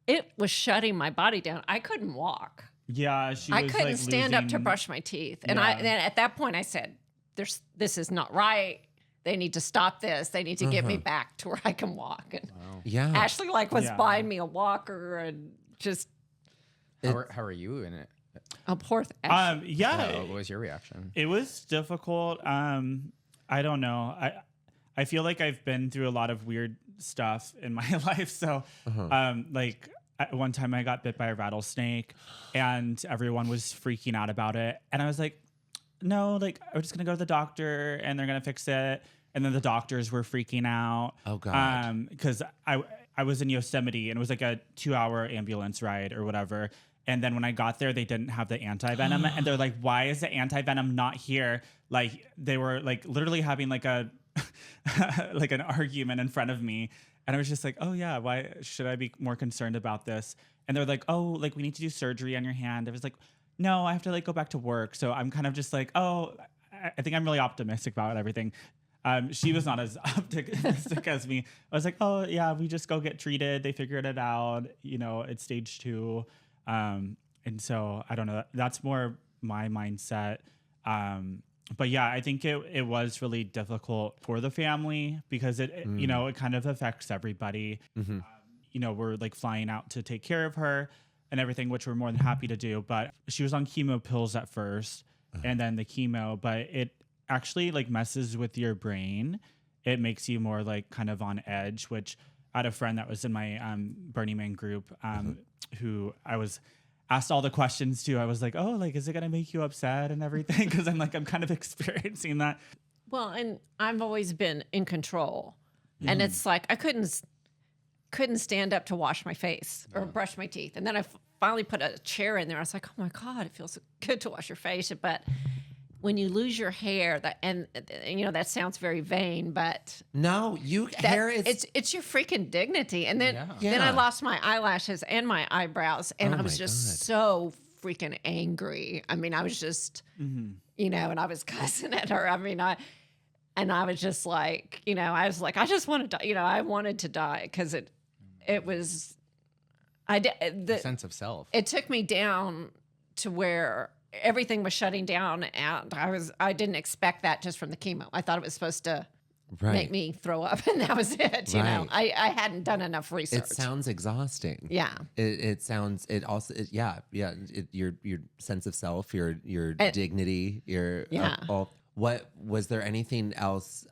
S4: it was shutting my body down. I couldn't walk.
S1: Yeah,
S4: I couldn't stand up to brush my teeth. And then at that point I said, this is not right. They need to stop this. They need to get me back to where I can walk. And Ashley was buying me a walker, and just.
S3: How are you in it?
S4: Oh, poor Ashley.
S3: What was your reaction?
S1: It was difficult. I don't know. I feel like I've been through a lot of weird stuff in my life. So, one time I got bit by a rattlesnake, and everyone was freaking out about it. And I was like, no, like I'm just gonna go to the doctor, and they're gonna fix it. And then the doctors were freaking out.
S2: Oh God.
S1: Because I was in Yosemite, and it was like a 2-hour ambulance ride or whatever. And then when I got there, they didn't have the anti-venom. And they're like, why is the anti-venom not here? Like they were like literally having like a like an argument in front of me. And I was just like, oh yeah, why should I be more concerned about this? And they're like, oh, like we need to do surgery on your hand. I was like, no, I have to like go back to work. So I'm kind of just like, oh, I think I'm really optimistic about everything. She was not as optimistic as me. I was like, oh yeah, we just go get treated. They figured it out. You know, it's stage 2. And so I don't know, that's more my mindset. But yeah, I think it was really difficult for the family, because it you know, it kind of affects everybody. You know, we're like flying out to take care of her and everything, which we're more than happy to do. But she was on chemo pills at first, and then the chemo, but it actually like messes with your brain. It makes you more like kind of on edge, which I had a friend that was in my Burning Man group who I was asked all the questions to. I was like, oh, like, is it going to make you upset and everything? Because I'm kind of experiencing that.
S4: Well, and I've always been in control. And it's like I couldn't stand up to wash my face or brush my teeth. And then I finally put a chair in there. I was like, oh my God, it feels so good to wash your face. But when you lose your hair, and you know, that sounds very vain, but
S2: no, hair is
S4: it's your freaking dignity. And then I lost my eyelashes and my eyebrows, and I was just so freaking angry. I mean, I was just, you know, and I was cussing at her. I mean, I was just like, you know, I was like, I just want to die. You know, I wanted to die because it was, the
S3: sense of self.
S4: It took me down to where everything was shutting down, and I didn't expect that just from the chemo. I thought it was supposed to make me throw up, and that was it. You know, I hadn't done enough research.
S2: It sounds exhausting.
S4: Yeah.
S2: It sounds. It also. Your sense of self, your dignity, your What was there anything else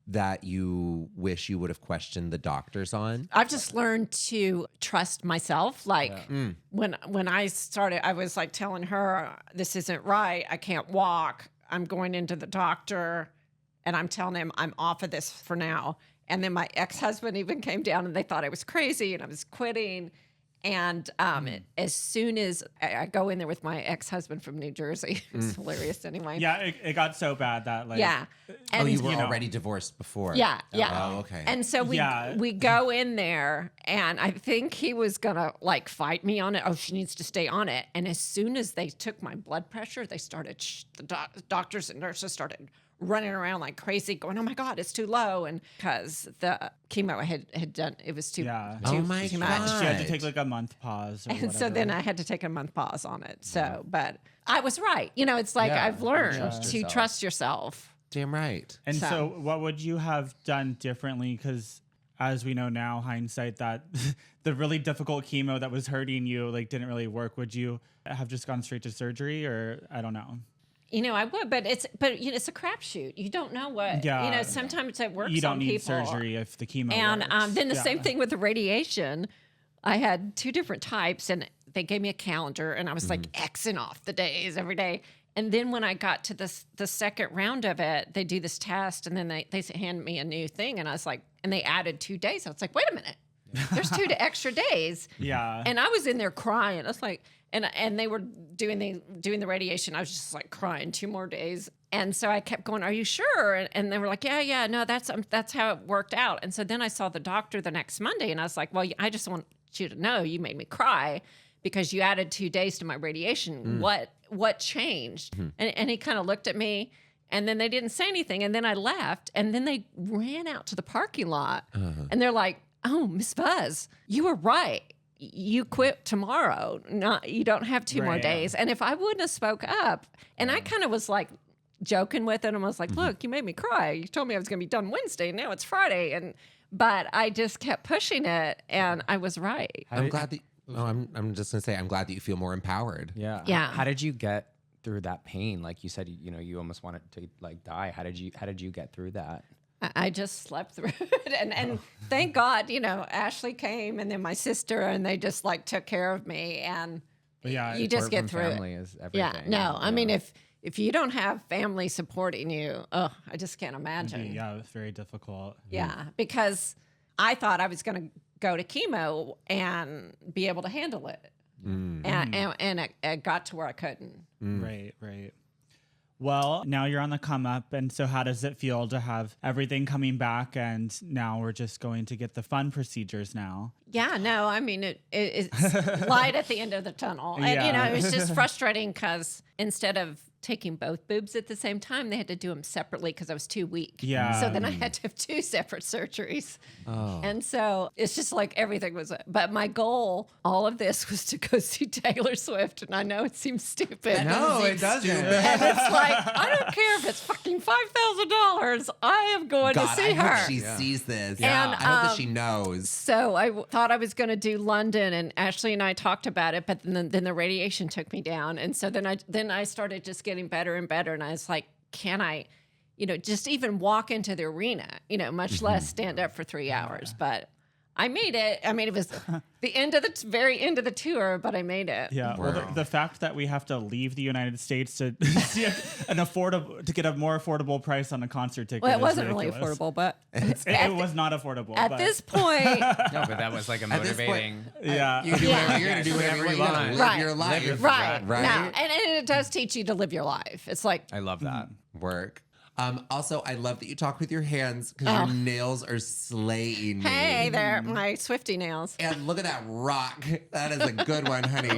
S2: that you wish you would have questioned the doctors on?
S4: I've just learned to trust myself. Like when I started, I was like telling her, this isn't right. I can't walk. I'm going into the doctor and I'm telling him I'm off of this for now. And then my ex-husband even came down and they thought I was crazy and I was quitting. And as soon as I go in there with my ex-husband from New Jersey, it's hilarious anyway.
S1: Yeah, it got so bad that like
S4: And
S2: You were
S1: you know.
S2: already divorced before.
S4: Yeah.
S2: Oh, okay.
S4: And so we go in there, and I think he was gonna like fight me on it. Oh, she needs to stay on it. And as soon as they took my blood pressure, they started. The doctors and nurses started running around like crazy, going, "Oh my God, it's too low!" And because the chemo I had done, it was too
S2: Oh my
S4: too
S2: God.
S4: much.
S1: she had to take like a month pause. Or
S4: And so
S1: whatever.
S4: then I had to take a month pause on it. So, but I was right. You know, it's like I've learned to trust yourself.
S2: Damn right.
S1: And
S4: So-
S1: so, what would you have done differently? Because as we know now, hindsight, that the really difficult chemo that was hurting you like didn't really work. Would you have just gone straight to surgery, or I don't know?
S4: You know, I would, but it's a crapshoot. You don't know what.
S1: Yeah.
S4: You know, sometimes it works.
S1: You don't
S4: on
S1: need
S4: people.
S1: surgery if the chemo.
S4: And
S1: works.
S4: then the
S1: Yeah.
S4: same thing with the radiation. I had 2 different types, and they gave me a calendar, and I was like Xing off the days every day. And then when I got to the second round of it, they do this test, and then they hand me a new thing, and I was like, and they added 2 days. I was like, wait a minute, there's 2 extra days.
S1: Yeah.
S4: And I was in there crying. I was like, and they were doing the radiation. I was just like crying 2 more days. And so I kept going, are you sure? And they were like, yeah, no, that's how it worked out. And so then I saw the doctor the next Monday, and I was like, well, I just want you to know you made me cry because you added 2 days to my radiation. What changed? And he kind of looked at me, and then they didn't say anything. And then I left, and then they ran out to the parking lot, and they're like, oh, Miss Buzz, you were right. You quit tomorrow. You don't have 2 more
S1: Right.
S4: days. And if I wouldn't have spoke up, and I kind of was like joking with it, and I was like, look, you made me cry. You told me I was going to be done Wednesday, and now it's Friday. But I just kept pushing it, and I was right.
S2: I'm glad that. I'm just gonna say I'm glad that you feel more empowered.
S3: Yeah.
S4: Yeah.
S3: How did you get through that pain? Like you said, you know, you almost wanted to like die. How did you get through that?
S4: I just slept through it. And thank God, you know, Ashley came, and then my sister, and they just like took care of me. And
S1: But yeah,
S4: you just
S3: Support
S4: get
S3: from
S4: through
S3: family
S4: it.
S3: is everything.
S4: Yeah, no, I mean, if you don't have family supporting you, I just can't imagine.
S1: yeah, it's very difficult.
S4: Yeah, because I thought I was going to go to chemo and be able to handle it. And it got to where I couldn't.
S1: Right. Well, now you're on the come up, and so how does it feel to have everything coming back, and now we're just going to get the fun procedures now?
S4: Yeah, no, I mean, it's light at the end of the tunnel. And, you know, it was just frustrating because instead of taking both boobs at the same time, they had to do them separately because I was too weak.
S1: Yeah.
S4: So then I had to have 2 separate surgeries. And so it's just like everything was, but my goal, all of this was to go see Taylor Swift. And I know it seems stupid.
S3: No, it doesn't.
S4: And it's like, I don't care if it's fucking $5,000. I am going
S2: God,
S4: to see
S2: I
S4: her.
S2: hope she sees this.
S4: And,
S2: I hope that she knows.
S4: So I thought I was going to do London, and Ashley and I talked about it, but then the radiation took me down. And so then I started just getting better and better. And I was like, can I, you know, just even walk into the arena, you know, much less stand up for 3 hours. But I made it. I mean, it was the end of the very end of the tour, but I made it.
S1: Yeah. Well,
S2: Wow.
S1: the fact that we have to leave the United States to see to get a more affordable price on a concert ticket.
S4: Well, it
S1: is
S4: wasn't really
S1: ridiculous.
S4: affordable, but
S1: It was not affordable.
S4: at
S1: but
S4: this point,
S3: No, but that was like a
S2: At this point-
S3: motivating.
S1: yeah.
S2: You do whatever, you're gonna do
S3: Yeah,
S2: whatever you want.
S3: right.
S2: Live your life.
S4: right.
S2: Right.
S4: No, and it does teach you to live your life. It's like,
S3: I love that.
S2: Work. Also, I love that you talk with your hands because your nails are slaying me.
S4: hey there, my Swiftie nails.
S2: And look at that rock. That is a good one, honey.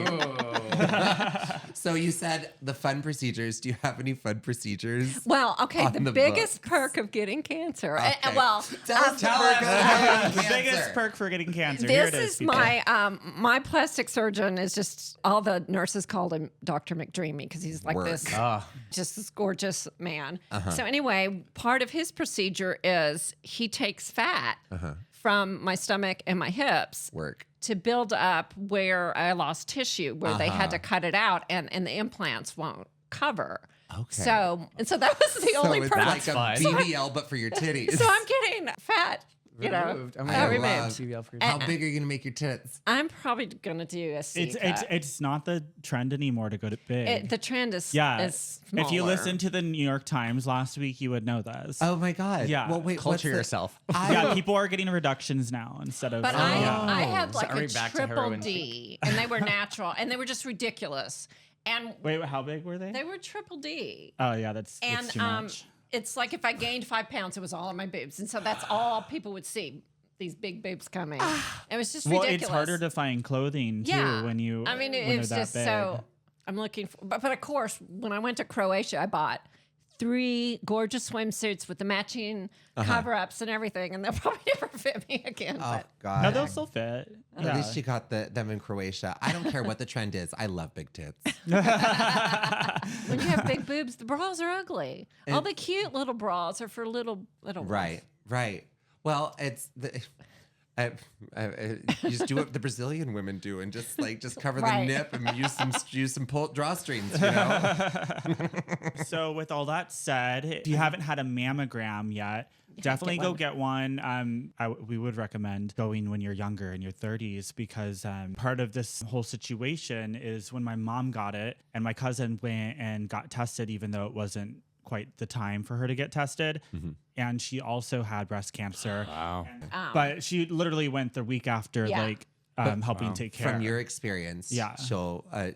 S2: So you said the fun procedures. Do you have any fun procedures?
S4: Well, okay,
S2: On
S4: the
S2: the
S4: biggest perk of getting cancer.
S2: Okay.
S4: Well,
S2: Tell us the perk of having
S1: the
S2: cancer.
S1: biggest perk for getting cancer. Here
S4: this
S1: it is,
S4: is
S1: people.
S4: my plastic surgeon is just, all the nurses called him Dr. McDreamy because he's like
S2: Work.
S4: this, just this gorgeous man.
S2: Uh-huh.
S4: So anyway, part of his procedure is he takes fat from my stomach and my hips
S2: Work.
S4: to build up where I lost tissue, where they
S2: Uh-huh.
S4: had to cut it out, and the implants won't cover.
S2: Okay.
S4: So that was the only
S2: it's
S4: purpose.
S2: like a BBL, but for your titties.
S4: So I'm getting fat. You know,
S3: Removed. Oh my
S2: I
S3: God.
S4: removed.
S3: BBL for
S2: How big are you gonna make your tits?
S4: I'm probably gonna do a C cut.
S1: It's not the trend anymore to go to big.
S4: The trend is
S1: If you
S4: smaller.
S1: listen to the New York Times last week, you would know this.
S2: Oh my God.
S1: Yeah.
S2: Well, wait.
S3: Culture
S2: what's
S3: yourself.
S1: Yeah, people are getting reductions now instead of.
S4: But I had like
S3: Sorry,
S4: a
S3: back to
S4: triple
S3: heroin.
S4: D, and they were natural, and they were just ridiculous. And
S1: Wait, how big were they?
S4: they were triple D.
S1: Oh yeah, that's
S4: And
S1: too much.
S4: it's like if I gained 5 pounds, it was all on my boobs, and so that's all people would see. These big boobs coming. It was just
S1: Well,
S4: ridiculous.
S1: it's harder to find clothing too when you.
S4: I mean,
S1: when
S4: it was
S1: they're that
S4: just
S1: big.
S4: so. I'm looking for, but of course, when I went to Croatia, I bought 3 gorgeous swimsuits with the matching cover-ups and everything, and they'll probably never fit me again.
S2: Oh
S4: But
S2: God.
S1: No, they'll still fit.
S2: At least you got them in Croatia. I don't care what the trend is. I love big tits.
S4: when you have big boobs, the bras are ugly. All the cute little bras are for little ones.
S2: Right. Well, it's the. You just do what the Brazilian women do and just cover the
S4: Right.
S2: nip and use some drawstrings, you know.
S1: So with all that said, if you haven't had a mammogram yet, definitely
S4: get
S1: go
S4: one.
S1: get one. We would recommend going when you're younger in your 30s because part of this whole situation is when my mom got it and my cousin went and got tested, even though it wasn't quite the time for her to get tested. And she also had breast cancer.
S3: Wow.
S1: But she literally went the week after,
S4: Yeah.
S1: helping take care.
S2: From your experience,
S1: Yeah.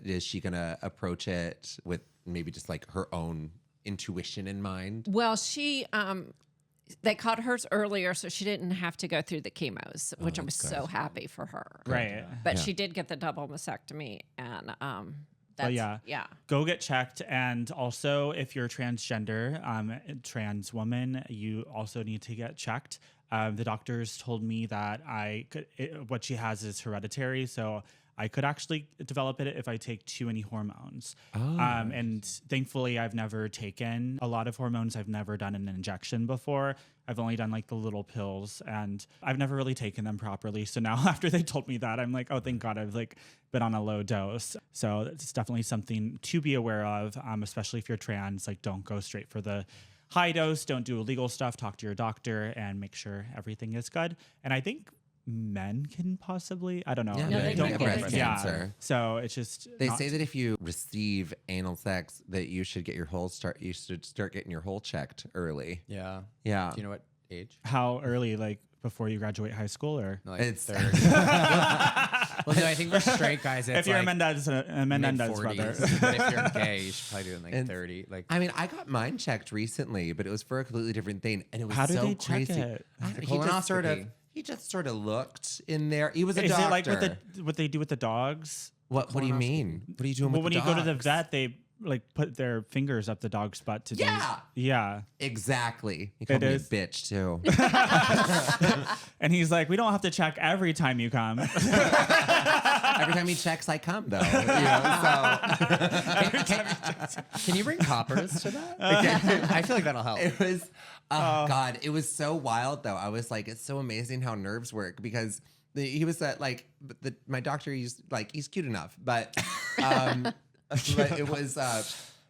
S2: is she gonna approach it with maybe just like her own intuition in mind?
S4: Well, she they caught hers earlier, so she didn't have to go through the chemos, which I was so happy for her.
S1: Right.
S4: But she did get the double mastectomy, and that's
S1: yeah. Go get checked. And also, if you're transgender, trans woman, you also need to get checked. The doctors told me that what she has is hereditary. So I could actually develop it if I take too many hormones. And thankfully, I've never taken a lot of hormones. I've never done an injection before. I've only done like the little pills, and I've never really taken them properly. So now after they told me that, I'm like, oh, thank God I've been on a low dose. So it's definitely something to be aware of, especially if you're trans. Like, don't go straight for the high dose. Don't do illegal stuff. Talk to your doctor and make sure everything is good. And I think men can possibly, I don't know.
S2: Yeah,
S4: No, they
S2: don't
S4: can
S2: get
S4: get
S2: breast
S4: it.
S2: cancer.
S1: So it's just
S2: They say that if you receive anal sex, that you should get you should start getting your hole checked early.
S3: Yeah.
S2: Yeah.
S3: Do you know what age?
S1: how early, like before you graduate high school, or
S3: No, like
S2: It's-
S3: 30. Well, no, I think for straight guys, it's
S1: if you're
S3: like
S1: a Menendez brother.
S3: mid-40s. But if you're gay, you should probably do it in like
S2: And-
S3: 30. Like,
S2: I mean, I got mine checked recently, but it was for a completely different thing, and it was
S1: How do
S2: so
S1: they check
S2: crazy.
S1: it?
S2: He just sort of looked in there. He was a
S1: Is
S2: doctor.
S1: it like what they do with the dogs?
S2: What do you mean? What are you doing
S1: Well,
S2: with
S1: when
S2: the
S1: you go to the
S2: dogs?
S1: vet, they like put their fingers up the dog's butt to
S2: Yeah.
S1: do. Yeah.
S2: Exactly. He called
S1: It
S2: me
S1: is.
S2: a bitch too.
S1: And he's like, we don't have to check every time you come.
S2: Every time he checks, I come though.
S3: can you bring coppers to that? I feel like that'll help.
S2: It was, God, it was so wild though. I was like, it's so amazing how nerves work because he was my doctor. He's cute enough, but it was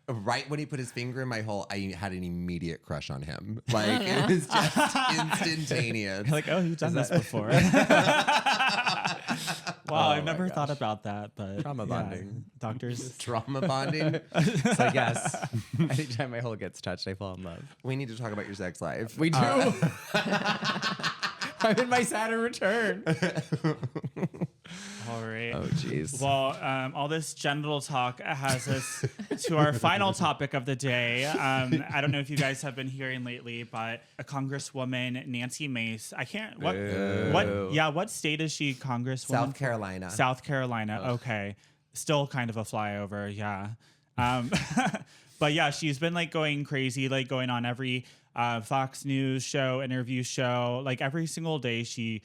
S2: right when he put his finger in my hole, I had an immediate crush on him. Like it was just instantaneous.
S1: Like, oh, you've done this before. Wow, I've never thought about that, but
S3: Trauma bonding.
S1: Doctors.
S2: Trauma bonding.
S3: So I guess anytime my hole gets touched, I fall in love.
S2: We need to talk about your sex life.
S3: We do. I'm in my Saturn return.
S1: All right.
S3: Oh, jeez.
S1: Well, all this genital talk has us to our final topic of the day. I don't know if you guys have been hearing lately, but a Congresswoman, Nancy Mace. What state is she Congresswoman?
S2: South Carolina.
S1: South Carolina. Okay. Still kind of a flyover. Yeah. But yeah, she's been like going crazy, like going on every Fox News show, interview show, like every single day she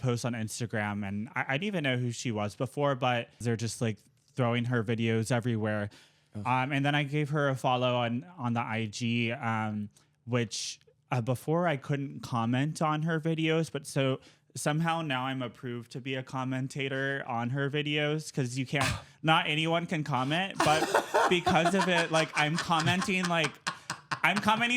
S1: posts on Instagram. And I didn't even know who she was before, but they're just like throwing her videos everywhere. And then I gave her a follow on the IG, which before I couldn't comment on her videos, but so somehow now I'm approved to be a commentator on her videos because you can't, not anyone can comment, but because of it, like I'm commenting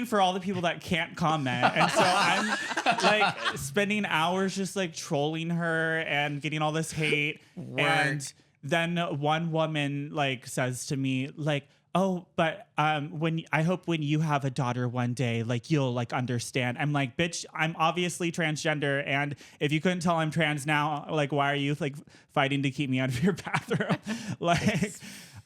S1: for all the people that can't comment. And so I'm like spending hours just like trolling her and getting all this hate. And then one woman like says to me like, oh, but I hope when you have a daughter one day, like you'll like understand. I'm like, bitch, I'm obviously transgender, and if you couldn't tell I'm trans now, like why are you like fighting to keep me out of your bathroom? Like,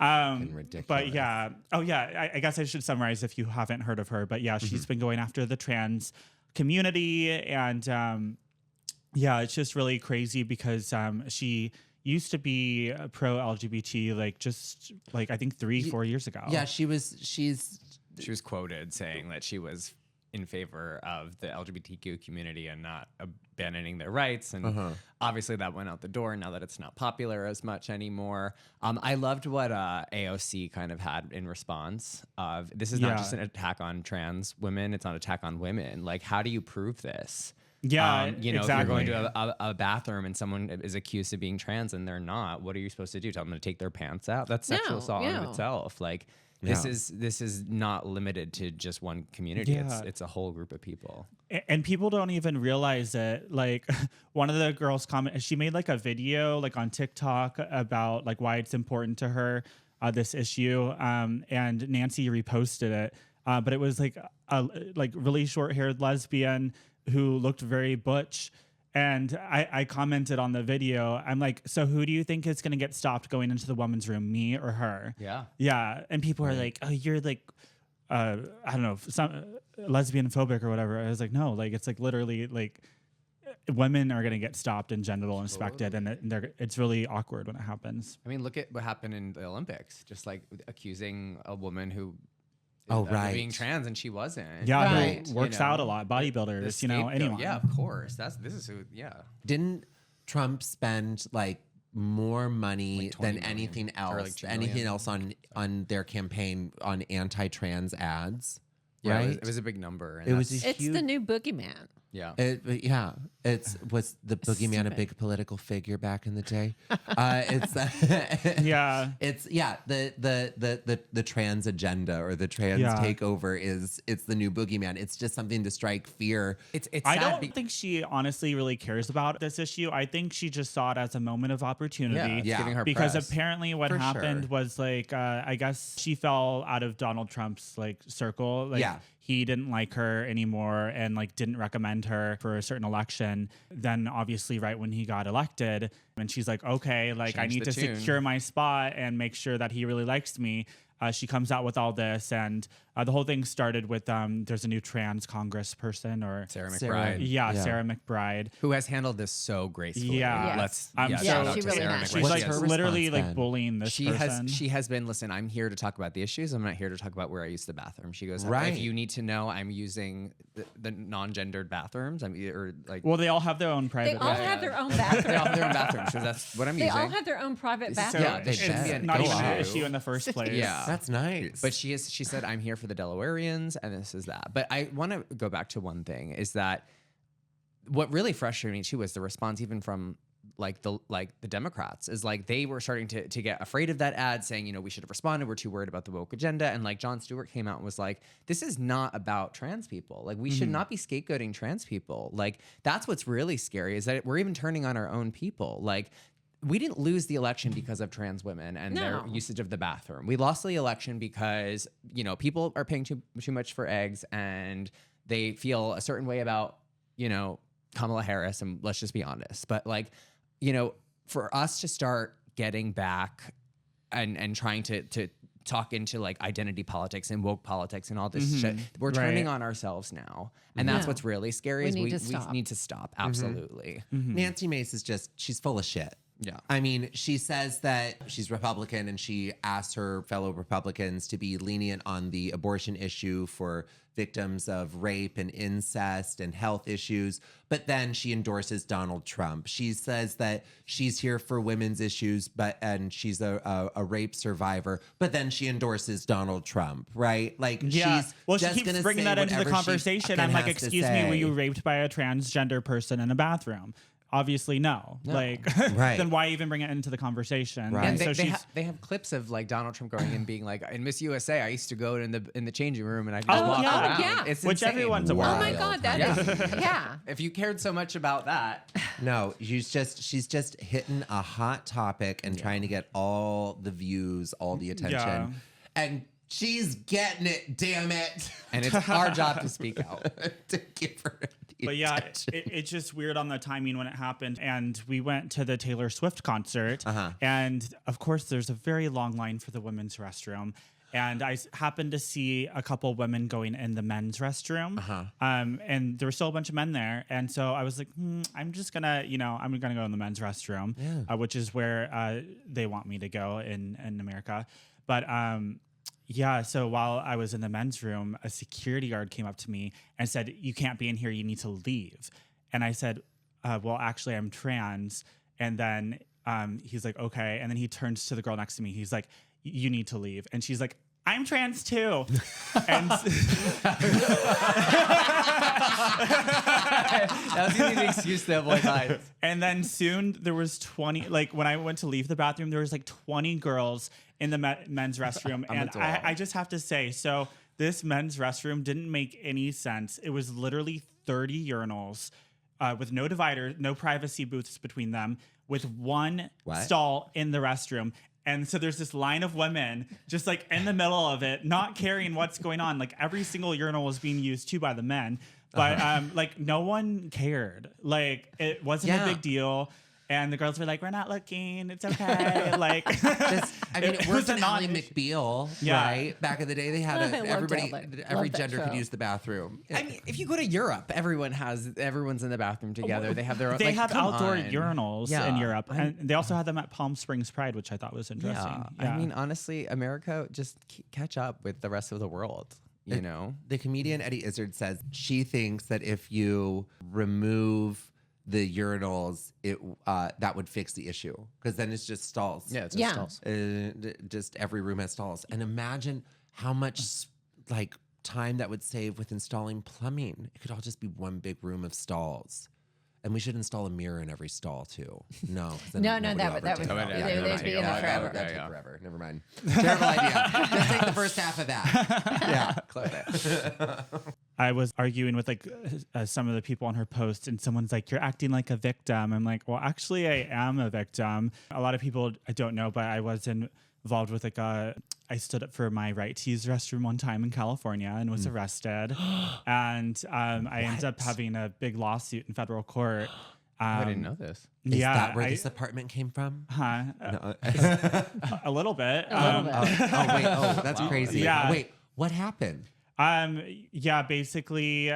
S2: ridiculous.
S1: but yeah, oh yeah, I guess I should summarize if you haven't heard of her. But yeah, she's been going after the trans community, and yeah, it's just really crazy because she used to be pro LGBT, like just like I think 3-4 years ago.
S2: Yeah, she was
S3: quoted saying that she was in favor of the LGBTQ community and not abandoning their rights. And obviously that went out the door now that it's not popular as much anymore. I loved what AOC kind of had in response of, this is not just an attack on trans women, it's not an attack on women. Like, how do you prove this?
S1: Yeah,
S3: you know,
S1: exactly.
S3: if you're going to a bathroom and someone is accused of being trans and they're not, what are you supposed to do? Tell them to take their pants out? That's sexual assault in itself. Like, this is not limited to just one community.
S1: Yeah.
S3: It's a whole group of people.
S1: And people don't even realize it. Like one of the girls she made like a video like on TikTok about like why it's important to her, this issue. And Nancy reposted it. But it was like a really short haired lesbian who looked very butch. And I commented on the video. I'm like, so who do you think is going to get stopped going into the woman's room, me or her?
S3: Yeah.
S1: Yeah. And people are like, oh, you're like, I don't know, some lesbian phobic or whatever. I was like, no, like, it's like literally like women are going to get stopped and genital inspected. And it's really awkward when it happens.
S3: I mean, look at what happened in the Olympics, just like accusing a woman who being trans and she wasn't.
S1: Yeah,
S4: right.
S1: who works out a lot, bodybuilders, you know, anyone.
S3: Yeah, of course. This is who. Yeah.
S2: Didn't Trump spend like more money
S3: Like
S2: than
S3: 20
S2: anything
S3: million, or,
S2: else,
S3: like, 2
S2: anything
S3: million.
S2: else on their campaign on anti-trans ads?
S3: Yeah,
S2: right?
S3: it was a big number. And
S2: It was
S3: that's-
S2: a
S4: It's
S2: huge.
S4: the new boogeyman.
S3: yeah.
S2: Was the boogeyman a
S4: Stupid.
S2: big political figure back in the day?
S1: Yeah.
S2: It's the trans agenda or the trans takeover it's the new boogeyman. It's just something to strike fear.
S3: It's
S1: I
S3: sad
S1: don't think she honestly really cares about this issue. I think she just saw it as a moment of opportunity.
S3: it's giving her
S1: Because
S3: press.
S1: apparently what
S2: For
S1: happened
S2: sure.
S1: was like, I guess she fell out of Donald Trump's like circle. Like he didn't like her anymore and like didn't recommend her for a certain election. Then obviously right when he got elected and she's like, okay, like I
S3: Change
S1: need
S3: the
S1: to
S3: tune.
S1: secure my spot and make sure that he really likes me. She comes out with all this, and the whole thing started with there's a new trans Congress person or
S3: Sarah
S2: Sarah.
S3: McBride,
S1: Sarah McBride.
S3: who has handled this so gracefully.
S1: Yeah.
S3: Let's
S1: I'm
S3: shout
S1: so-
S3: out
S4: she
S3: to
S4: really
S3: Sarah
S4: has.
S3: McBride.
S1: She's
S2: What's
S1: like
S2: her
S1: literally
S2: response
S1: like
S2: been?
S1: bullying this person.
S3: She has been, listen, I'm here to talk about the issues. I'm not here to talk about where I use the bathroom. She goes,
S2: Right.
S3: if you need to know, I'm using the non-gendered bathrooms.
S1: Well, they all have their own private.
S4: They all
S1: bathroom.
S4: have their own
S3: they all have
S4: bathroom.
S3: their own bathrooms. So that's what I'm
S4: They
S3: using.
S4: all have their own private
S1: So
S4: bathroom.
S3: Yeah, they
S1: it's
S3: shouldn't be an
S1: not even an
S3: issue.
S1: issue in the first place.
S3: Yeah.
S2: That's nice.
S3: But she said, I'm here for the Delawareans and this is that. But I want to go back to one thing is that what really frustrated me too was the response even from the Democrats is like they were starting to get afraid of that ad saying, you know, we should have responded. We're too worried about the woke agenda. And like Jon Stewart came out and was like, this is not about trans people. Like we should not be scapegoating trans people. Like that's what's really scary is that we're even turning on our own people. Like we didn't lose the election because of trans women and their
S4: No.
S3: usage of the bathroom. We lost the election because, you know, people are paying too much for eggs and they feel a certain way about, you know, Kamala Harris. And let's just be honest. But like, you know, for us to start getting back and trying to talk into like identity politics and woke politics and all this shit, we're turning on ourselves now. And that's
S4: No.
S3: what's really scary
S4: We
S3: is
S4: need
S3: we
S4: to stop.
S3: need to stop. Absolutely.
S2: Nancy Mace is she's full of shit.
S3: Yeah.
S2: I mean, she says that she's Republican and she asks her fellow Republicans to be lenient on the abortion issue for victims of rape and incest and health issues. But then she endorses Donald Trump. She says that she's here for women's issues, and she's a rape survivor. But then she endorses Donald Trump, right? Like
S1: Yeah.
S2: she's
S1: Well, she
S2: just
S1: keeps
S2: gonna
S1: bringing
S2: say
S1: that into the
S2: whatever she
S1: conversation.
S2: fucking
S1: I'm like,
S2: has to
S1: excuse me, were
S2: say.
S1: you raped by a transgender person in a bathroom? obviously no. Like,
S2: Right.
S1: then why even bring it into the conversation?
S2: Right.
S1: And
S3: And
S1: so
S3: they have clips of like Donald Trump going and being like, in Miss USA, I used to go in the changing room and I could just walk
S1: yeah.
S3: around.
S4: Yeah.
S3: It's
S1: which
S3: insane.
S1: everyone's
S4: Oh
S1: aware
S4: my
S1: of.
S4: God, that is yeah.
S3: If you cared so much about that,
S2: No, she's just hitting a hot topic and trying to get all the views, all the attention.
S1: Yeah.
S2: And she's getting it, damn it.
S3: and it's our job to speak out.
S2: To give her the
S1: But yeah,
S2: attention.
S1: it's just weird on the timing when it happened. And we went to the Taylor Swift concert. And of course, there's a very long line for the women's restroom. And I happened to see a couple women going in the men's restroom. And there were still a bunch of men there. And so I was like, I'm just going to, I'm going to go in the men's restroom, which is where they want me to go in America. But yeah, so while I was in the men's room, a security guard came up to me and said, "You can't be in here, you need to leave." And I said, well, actually, I'm trans. And then he's like, okay. And then he turns to the girl next to me. He's like, "You need to leave." And she's like, "I'm trans too." And
S3: That was the excuse to avoid lines.
S1: and then soon there was 20, like when I went to leave the bathroom, there was like 20 girls in the men's restroom. And I just have to say, so this men's restroom didn't make any sense. It was literally 30 urinals with no divider, no privacy booths between them, with one stall in the restroom. And so there's this line of women just like in the middle of it, not caring what's going on. Like every single urinal was being used too by the men, but like no one cared. Like it wasn't a big deal. And the girls were like, "We're not looking. It's okay." Like,
S2: it worked in Ally
S1: non-issue.
S2: McBeal,
S1: Yeah.
S2: right? Back in the day, they had
S4: I loved
S2: everybody,
S4: Ally.
S2: every
S4: Loved that
S2: gender could
S4: show.
S2: use the bathroom.
S3: I mean, if you go to Europe, everyone's in the bathroom together. They have their own.
S1: They
S3: like,
S1: have
S3: come
S1: outdoor
S3: on.
S1: urinals
S3: Yeah.
S1: in Europe, and they also had them at Palm Springs Pride, which I thought was interesting.
S3: Yeah. I mean, honestly, America just catch up with the rest of the world. You know,
S2: The comedian Eddie Izzard says she thinks that if you remove the urinals, that would fix the issue because then it's just stalls.
S3: yeah, it's
S4: Yeah.
S3: just stalls.
S2: Just every room has stalls. And imagine how much like time that would save with installing plumbing. It could all just be one big room of stalls. And we should install a mirror in every stall too. No, 'cause then
S4: No,
S2: nobody
S4: that
S2: will
S4: would
S2: ever take
S3: they-
S2: it.
S3: they'd
S2: never
S3: be
S2: mind.
S3: in there
S2: That
S3: forever.
S2: would take
S3: Yeah.
S2: forever. Never mind. Terrible idea. Just take the first half of that. Yeah.
S3: Close it.
S1: I was arguing with like some of the people on her post, and someone's like, "You're acting like a victim." I'm like, "Well, actually, I am a victim." A lot of people I don't know, but I was involved with like I stood up for my right to use the restroom one time in California and was arrested, and I ended up having a big lawsuit in federal court.
S3: I didn't know this.
S2: Is
S1: Yeah,
S2: that where this apartment came from?
S1: a little bit.
S2: Wait. Oh, that's crazy.
S1: Yeah.
S2: Wait, what happened?
S1: Yeah, basically,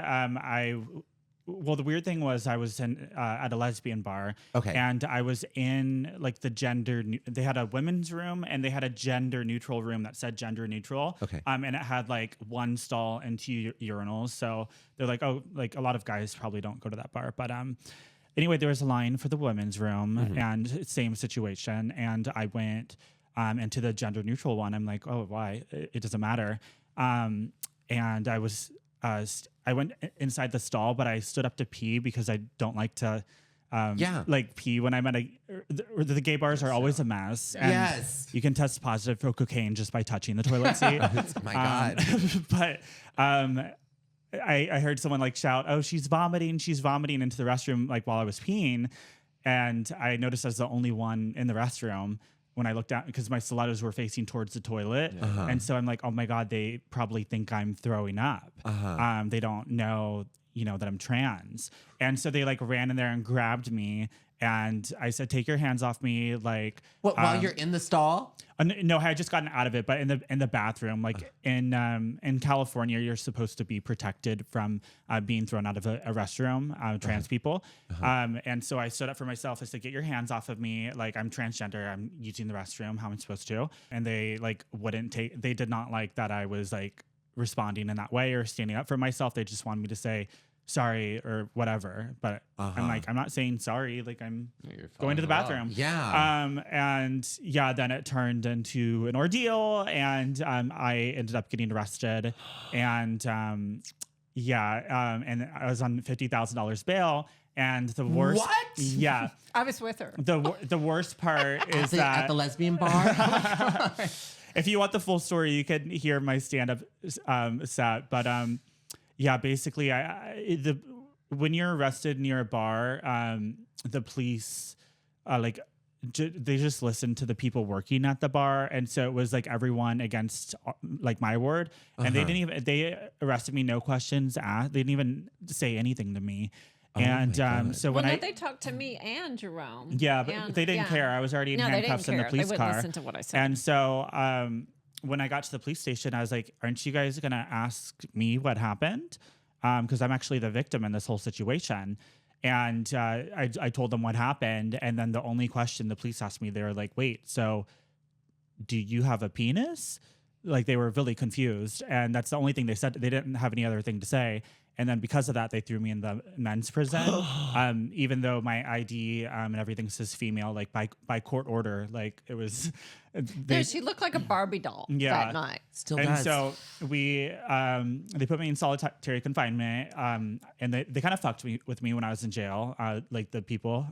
S1: well, the weird thing was I was at a lesbian bar.
S2: Okay.
S1: And I was in like they had a women's room and they had a gender neutral room that said gender neutral.
S2: Okay.
S1: And it had like one stall and two urinals. So they're like, oh, like a lot of guys probably don't go to that bar. But anyway, there was a line for the women's room and same situation. And I went into the gender neutral one. I'm like, oh, why? It doesn't matter. And I was, I went inside the stall, but I stood up to pee because I don't like to, like pee when I'm at the gay bars are always a mess. And
S2: Yes.
S1: you can test positive for cocaine just by touching the toilet seat.
S2: Oh my God.
S1: But I heard someone like shout, "Oh, she's vomiting into the restroom," like while I was peeing. And I noticed I was the only one in the restroom when I looked out because my stilettos were facing towards the toilet. And so I'm like, oh my God, they probably think I'm throwing up. They don't know, that I'm trans. And so they like ran in there and grabbed me. And I said, "Take your hands off me." Like,
S2: What, while you're in the stall?
S1: no, I had just gotten out of it, but in the bathroom, like in California, you're supposed to be protected from being thrown out of a restroom, trans people. And so I stood up for myself. I said, "Get your hands off of me. Like, I'm transgender. I'm using the restroom. How am I supposed to?" And they like they did not like that I was like responding in that way or standing up for myself. They just wanted me to say sorry or whatever. But I'm like, I'm not saying sorry. Like, I'm going to the bathroom.
S2: Yeah.
S1: And yeah, then it turned into an ordeal, and I ended up getting arrested, and and I was on $50,000 bail, And the worst,
S2: What?
S1: yeah,
S4: I was with her.
S1: the worst part is that
S2: At the lesbian bar?
S1: if you want the full story, you can hear my stand-up set. But yeah, basically, when you're arrested near a bar, the police they just listened to the people working at the bar, and so it was like everyone against like my word, and they arrested me, no questions asked. They didn't even say anything to me. And so when
S4: they talked to me and Jerome.
S1: Yeah, but they didn't care. I was already in handcuffs in the police car.
S4: Listen to what I said.
S1: And so when I got to the police station, I was like, aren't you guys going to ask me what happened? Because I'm actually the victim in this whole situation. And I told them what happened. And then the only question the police asked me, they were like, wait, so do you have a penis? Like, they were really confused. And that's the only thing they said. They didn't have any other thing to say. And then because of that, they threw me in the men's prison, even though my ID and everything says female, like by court order, like it was.
S4: She looked like a Barbie doll that night.
S2: Still
S1: and
S2: does.
S1: so they put me in solitary confinement, and they kind of fucked with me when I was in jail. Like the people,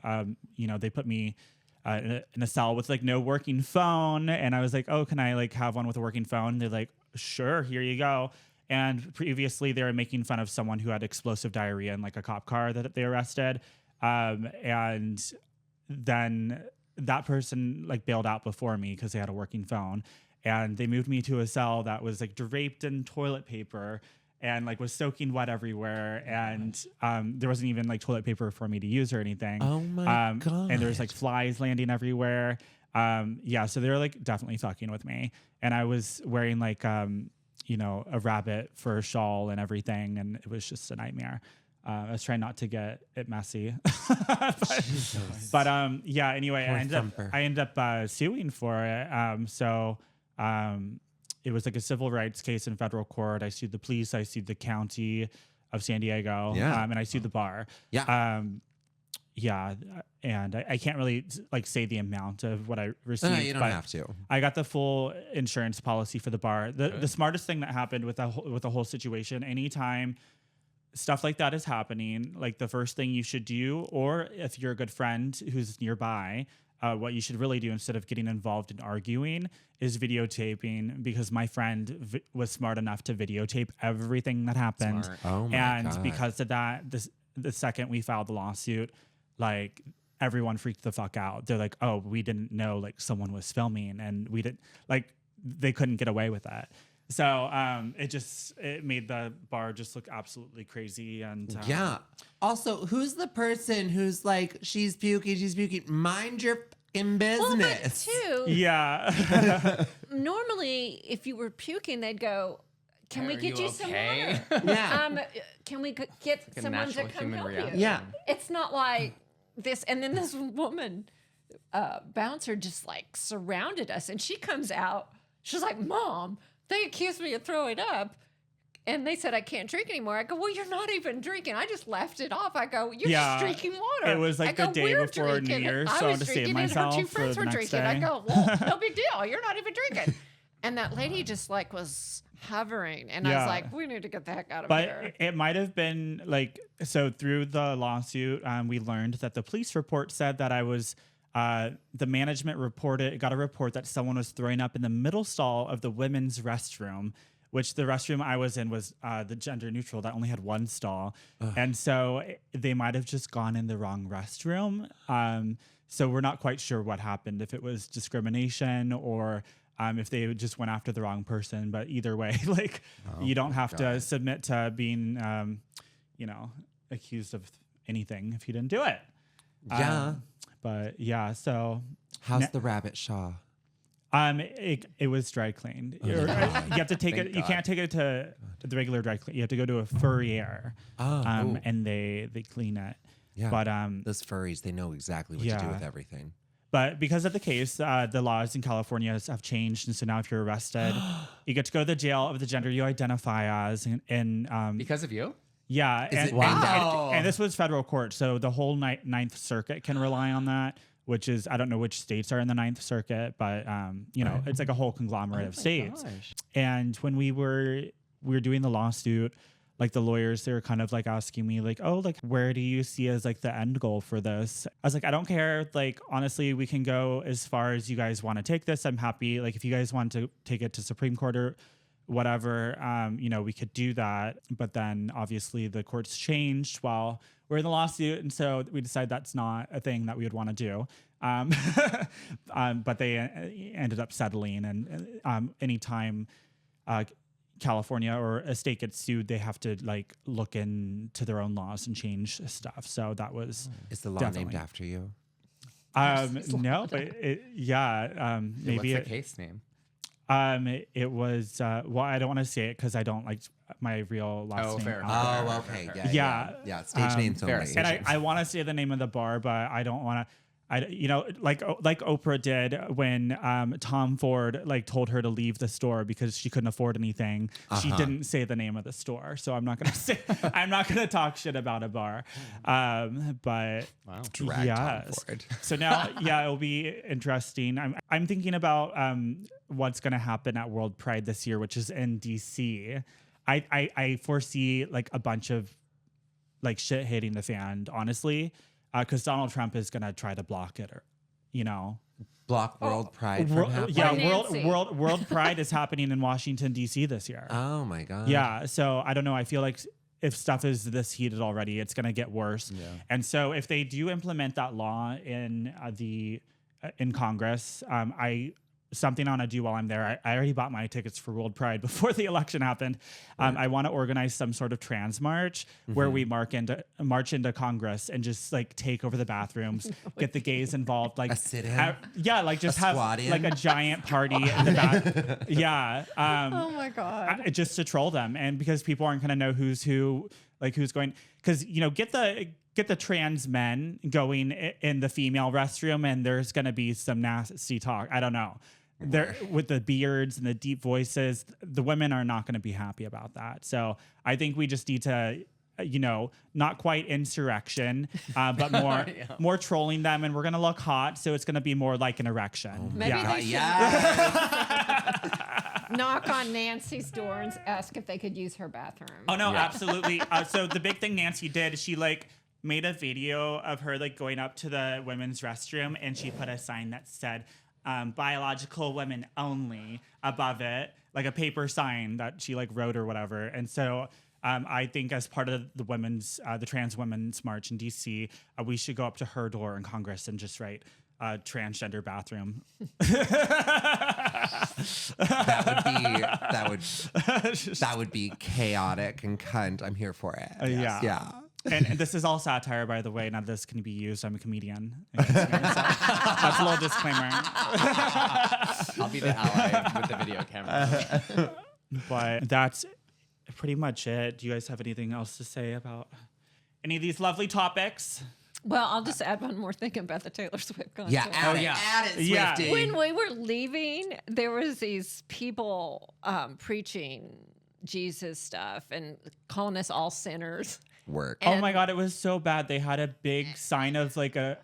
S1: they put me in a cell with like no working phone, and I was like, oh, can I like have one with a working phone? They're like, sure, here you go. And previously, they were making fun of someone who had explosive diarrhea in like a cop car that they arrested. And then that person like bailed out before me because they had a working phone. And they moved me to a cell that was like draped in toilet paper and like was soaking wet everywhere. And there wasn't even like toilet paper for me to use or anything.
S2: Oh my God.
S1: And there was like flies landing everywhere. So they were like definitely fucking with me. And I was wearing like a rabbit fur shawl and everything, and it was just a nightmare. I was trying not to get it messy, but anyway, I ended up suing for it. It was like a civil rights case in federal court. I sued the police, I sued the county of San Diego, and I sued the bar. And I can't really like say the amount of what I received.
S2: No, you don't have to.
S1: I got the full insurance policy for the bar. The smartest thing that happened with the whole situation, anytime stuff like that is happening, like the first thing you should do, or if you're a good friend who's nearby, what you should really do instead of getting involved in arguing is videotaping, because my friend was smart enough to videotape everything that happened.
S3: Smart.
S2: Oh my
S1: and
S2: God.
S1: because of that, the second we filed the lawsuit, like everyone freaked the fuck out. They're like, oh, we didn't know like someone was filming, and we didn't like, they couldn't get away with that. So it made the bar just look absolutely crazy. And
S2: Also, who's the person who's like, she's puking, mind your fucking business.
S4: Well, but too,
S1: yeah.
S4: normally if you were puking, they'd go, can we get you some
S3: okay?
S4: water?
S2: Yeah.
S4: Can we get
S3: a
S4: someone to
S3: natural
S4: come
S3: human
S4: help
S3: reaction.
S4: you?
S2: Yeah.
S4: It's not like this. And then this woman, bouncer, just like surrounded us, and she comes out. She's like, Mom, they accused me of throwing up. And they said, I can't drink anymore. I go, well, you're not even drinking. I just left it off. I go, you're just drinking water.
S1: It was like the day
S4: "We're
S1: before New
S4: drinking."
S1: Year's,
S4: I
S1: so I
S4: was
S1: had to save
S4: drinking, and
S1: myself
S4: her two
S1: for
S4: friends
S1: the
S4: were
S1: next
S4: drinking. I
S1: day.
S4: go, well, no big deal. You're not even drinking. And that lady just like was hovering. And I was like, we need to get the heck out of here.
S1: But it might have been like, so through the lawsuit, we learned that the police report said that I was, the management got a report that someone was throwing up in the middle stall of the women's restroom, which the restroom I was in was the gender neutral that only had one stall. And so they might have just gone in the wrong restroom. So we're not quite sure what happened, if it was discrimination or if they just went after the wrong person. But either way, like you don't have to submit to being, accused of anything if you didn't do it.
S2: Yeah.
S1: But yeah, so
S2: How's the rabbit shaw?
S1: It was dry cleaned. You have to take it. You can't take it to the regular dry clean. You have to go to a furrier, and they clean it.
S2: Yeah.
S1: But
S2: those furries, they know exactly what to do with everything.
S1: But because of the case, the laws in California have changed, and so now if you're arrested, you get to go to the jail of the gender you identify as, and
S3: Because of you?
S1: yeah, and this was federal court, so the whole Ninth Circuit can rely on that. Which is, I don't know which states are in the Ninth Circuit, but it's like a whole conglomerate of states.
S3: Gosh.
S1: And when we were doing the lawsuit, like the lawyers, they were kind of like asking me like, oh, like, where do you see as like the end goal for this? I was like, I don't care. Like, honestly, we can go as far as you guys want to take this. I'm happy. Like, if you guys want to take it to Supreme Court or whatever, you know, we could do that. But then obviously the courts changed while we're in the lawsuit. And so we decided that's not a thing that we would want to do. But they ended up settling. And anytime California or a state gets sued, they have to like look into their own laws and change stuff. So that was
S2: Is the law
S1: definitely
S2: named after you?
S1: no, but maybe
S3: What's the case name?
S1: it was well, I don't want to say it because I don't like my real last name.
S3: fair.
S1: out there.
S2: Oh, okay.
S1: Yeah.
S2: Yeah. Stage names
S3: fair.
S2: only.
S1: And I want to say the name of the bar, but I don't want to. You know, like Oprah did when Tom Ford like told her to leave the store because she couldn't afford anything. She didn't say the name of the store, so I'm not gonna say. I'm not gonna talk shit about a bar. But
S3: Wow.
S2: Drag Tom Ford.
S1: So now, yeah, it'll be interesting. I'm thinking about what's gonna happen at World Pride this year, which is in DC. I foresee like a bunch of like shit hitting the fan, honestly. Because Donald Trump is gonna try to block it, or, you know,
S2: Block World Pride from happening?
S1: yeah,
S4: Nancy.
S1: World Pride is happening in Washington D.C. this year.
S2: Oh my God.
S1: Yeah, so I don't know. I feel like if stuff is this heated already, it's gonna get worse.
S3: Yeah.
S1: And so if they do implement that law in Congress, something I want to do while I'm there. I already bought my tickets for World Pride before the election happened. I want to organize some sort of trans march where we march into Congress and just like take over the bathrooms, get the gays involved, like
S2: A sit-in?
S1: Yeah, like just have
S2: squat-in?
S1: like a giant party in the back. Yeah.
S4: Oh my God.
S1: Just to troll them, and because people aren't gonna know who's who, like who's going, because you know, get the trans men going in the female restroom, and there's gonna be some nasty talk. I don't know. They're with the beards and the deep voices. The women are not going to be happy about that. So I think we just need to, you know, not quite insurrection, but more trolling them, and we're going to look hot. So it's going to be more like an erection.
S4: Maybe they should
S2: Yeah.
S4: knock on Nancy's door and ask if they could use her bathroom.
S1: Oh no, absolutely. So the big thing Nancy did is she like made a video of her like going up to the women's restroom, and she put a sign that said, biological women only above it, like a paper sign that she like wrote or whatever. And so I think as part of the trans women's march in DC, we should go up to her door in Congress and just write transgender bathroom.
S2: that would be chaotic and cunt. I'm here for it. Yeah.
S1: And this is all satire, by the way. None of this can be used. I'm a comedian. So that's a little disclaimer.
S3: I'll be the ally with the video camera.
S1: But that's pretty much it. Do you guys have anything else to say about any of these lovely topics?
S4: Well, I'll just add one more thing about the Taylor Swift concert.
S2: Yeah, add it, Swiftie.
S1: Yeah.
S4: When we were leaving, there was these people preaching Jesus stuff and calling us all sinners.
S2: Work.
S1: Oh my God, it was so bad. They had a big sign of like an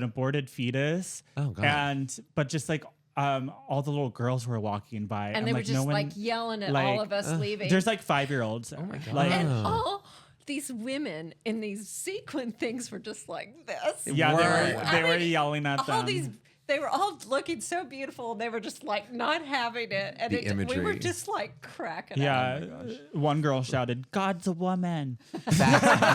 S1: aborted fetus.
S2: Oh God.
S1: But just like all the little girls were walking by,
S4: And they were
S1: like,
S4: just like yelling at all of us leaving.
S1: There's like 5-year-olds. Oh my God. Like,
S4: And all these women in these sequin things were just like this.
S1: yeah, they were yelling at them.
S4: They were all looking so beautiful. They were just like not having it. And
S2: The
S4: we were
S2: imagery.
S4: just like cracking up.
S1: Yeah, one girl shouted, "God's a woman."
S2: That's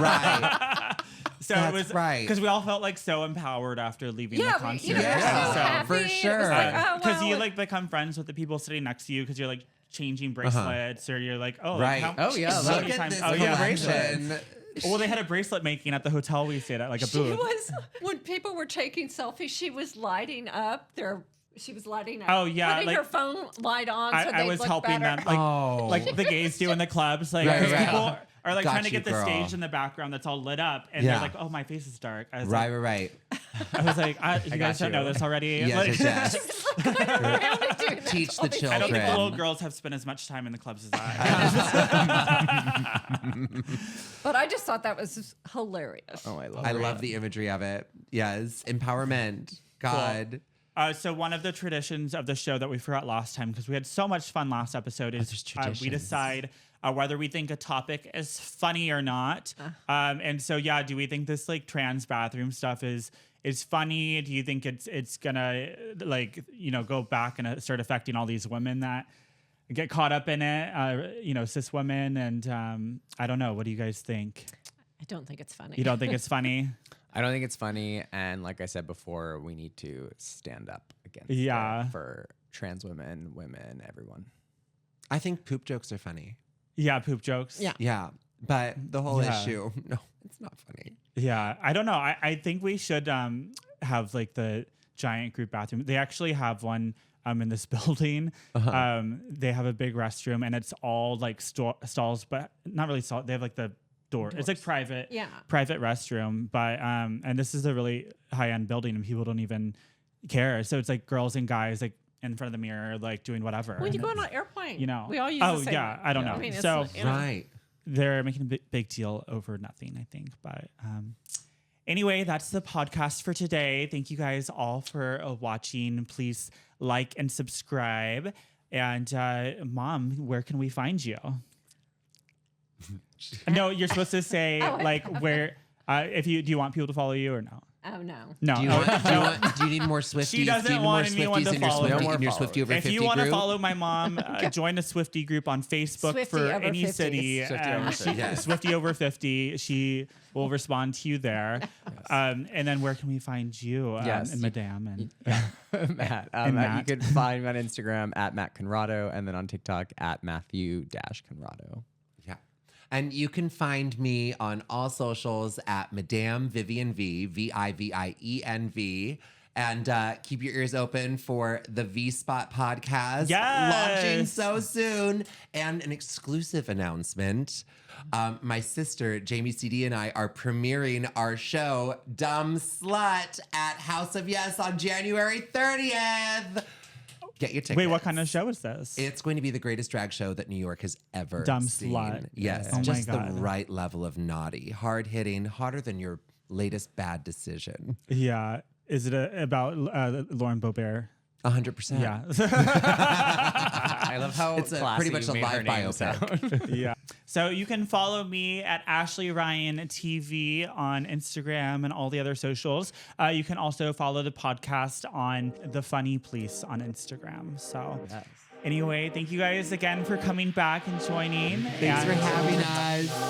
S2: right.
S1: So
S2: That's
S1: it was
S2: right.
S1: because we all felt like so empowered after leaving the concert.
S4: You know, we're so happy.
S2: for
S4: It was
S2: sure.
S4: like, oh,
S1: Because
S4: wow.
S1: you like become friends with the people sitting next to you because you're like changing bracelets or you're like, oh,
S2: Right.
S1: Like,
S3: Oh, yeah,
S1: how
S2: Look
S1: many
S2: at
S1: times-
S2: this
S1: oh, yeah.
S2: celebration.
S1: Well, they had a bracelet making at the hotel we stayed at, like a
S4: She
S1: booth.
S4: was, when people were taking selfies, she was lighting up she was lighting up.
S1: Oh, yeah,
S4: Putting
S1: like-
S4: her phone light on so
S1: I
S4: they
S1: was
S4: look
S1: helping
S4: better.
S1: them, like the gays do in the clubs, like
S2: Right,
S1: 'cause
S2: right.
S1: people are like
S2: Got
S1: trying to
S2: you,
S1: get the
S2: girl.
S1: stage in the background that's all lit up, and
S2: Yeah.
S1: they're like, "Oh, my face is dark." I was
S2: Right.
S1: I was like, you guys don't know this already.
S2: Yes,
S1: Like,
S2: yes. Teach the
S1: I don't think the little
S2: children.
S1: girls have spent as much time in the clubs as I.
S4: But I just thought that was hilarious.
S3: Oh, I love
S2: I love the imagery of it. Yes. Empowerment. God.
S1: So one of the traditions of the show that we forgot last time, because we had so much fun last episode, is
S2: there's
S1: we
S2: traditions.
S1: decide whether we think a topic is funny or not. And so, yeah, do we think this like trans bathroom stuff is funny? Do you think it's gonna like, you know, go back and start affecting all these women that get caught up in it, you know, cis women? And I don't know. What do you guys think?
S4: I don't think it's funny.
S1: You don't think it's funny?
S3: I don't think it's funny. And like I said before, we need to stand up against
S1: Yeah.
S3: it for trans women, everyone.
S2: I think poop jokes are funny.
S1: Yeah, poop jokes.
S4: Yeah.
S2: Yeah. But the whole
S1: Yeah.
S2: issue, no, it's not funny.
S1: Yeah, I don't know. I think we should have like the giant group bathroom. They actually have one in this building. They have a big restroom, and it's all like stalls, but not really stalls. They have like the door. It's like private restroom. But and this is a really high end building, and people don't even care. So it's like girls and guys like in front of the mirror, like doing whatever.
S4: When you
S1: And
S4: go on
S1: it's-
S4: an airplane,
S1: you know.
S4: we all use
S1: Oh
S4: the same
S1: yeah,
S4: one.
S1: I don't know.
S4: I mean, it's
S1: So
S4: like, you know.
S2: Right.
S1: they're making a big deal over nothing, I think. But anyway, that's the podcast for today. Thank you guys all for watching. Please like and subscribe. And Mom, where can we find you? No, you're supposed to say like where. Do you want people to follow you or no?
S4: Oh no.
S1: No.
S2: Do you need more Swifties?
S1: She doesn't
S2: do you need
S1: want
S2: more
S1: anyone
S2: Swifties
S1: to
S2: in your
S1: follow her.
S2: Swiftie,
S1: No
S2: in your Swiftie over
S1: If
S2: 50
S1: you want to
S2: group?
S1: follow my mom, join a Swiftie group on Facebook
S4: Swiftie
S1: for
S4: over
S1: any
S4: 50s.
S1: city.
S3: Swiftie over 50.
S1: Swiftie over 50. She will respond to you there. And then where can we find you?
S3: Yes.
S1: And Madame and
S3: Matt.
S1: Matt.
S3: You could find me on Instagram at Matt Conrado, and then on TikTok at Matthew-Conrado.
S2: Yeah. And you can find me on all socials at Madame Vivien V, VIVIENV. And keep your ears open for the V-Spot podcast.
S1: Yes.
S2: Launching so soon. And an exclusive announcement. My sister, Jamie CD, and I are premiering our show, Dumb Slut, at House of Yes on January 30th. Get your tickets.
S1: wait, what kind of show is this?
S2: It's going to be the greatest drag show that New York has ever
S1: Dumb
S2: seen.
S1: Slut.
S2: Yes,
S1: Oh my
S2: just the
S1: God.
S2: right level of naughty, hard hitting, hotter than your latest bad decision.
S1: Yeah. Is it about Lauren Boebert?
S2: 100%.
S1: Yeah.
S3: I love how
S2: It's
S3: classy
S2: pretty much
S3: you
S2: a
S3: made her
S2: live
S3: name
S2: biopic.
S3: sound.
S1: Yeah. So you can follow me at Ashley Ryan TV on Instagram and all the other socials. You can also follow the podcast on The Funny Police on Instagram. So anyway, thank you guys again for coming back and joining.
S2: Thanks for
S1: And
S2: having us.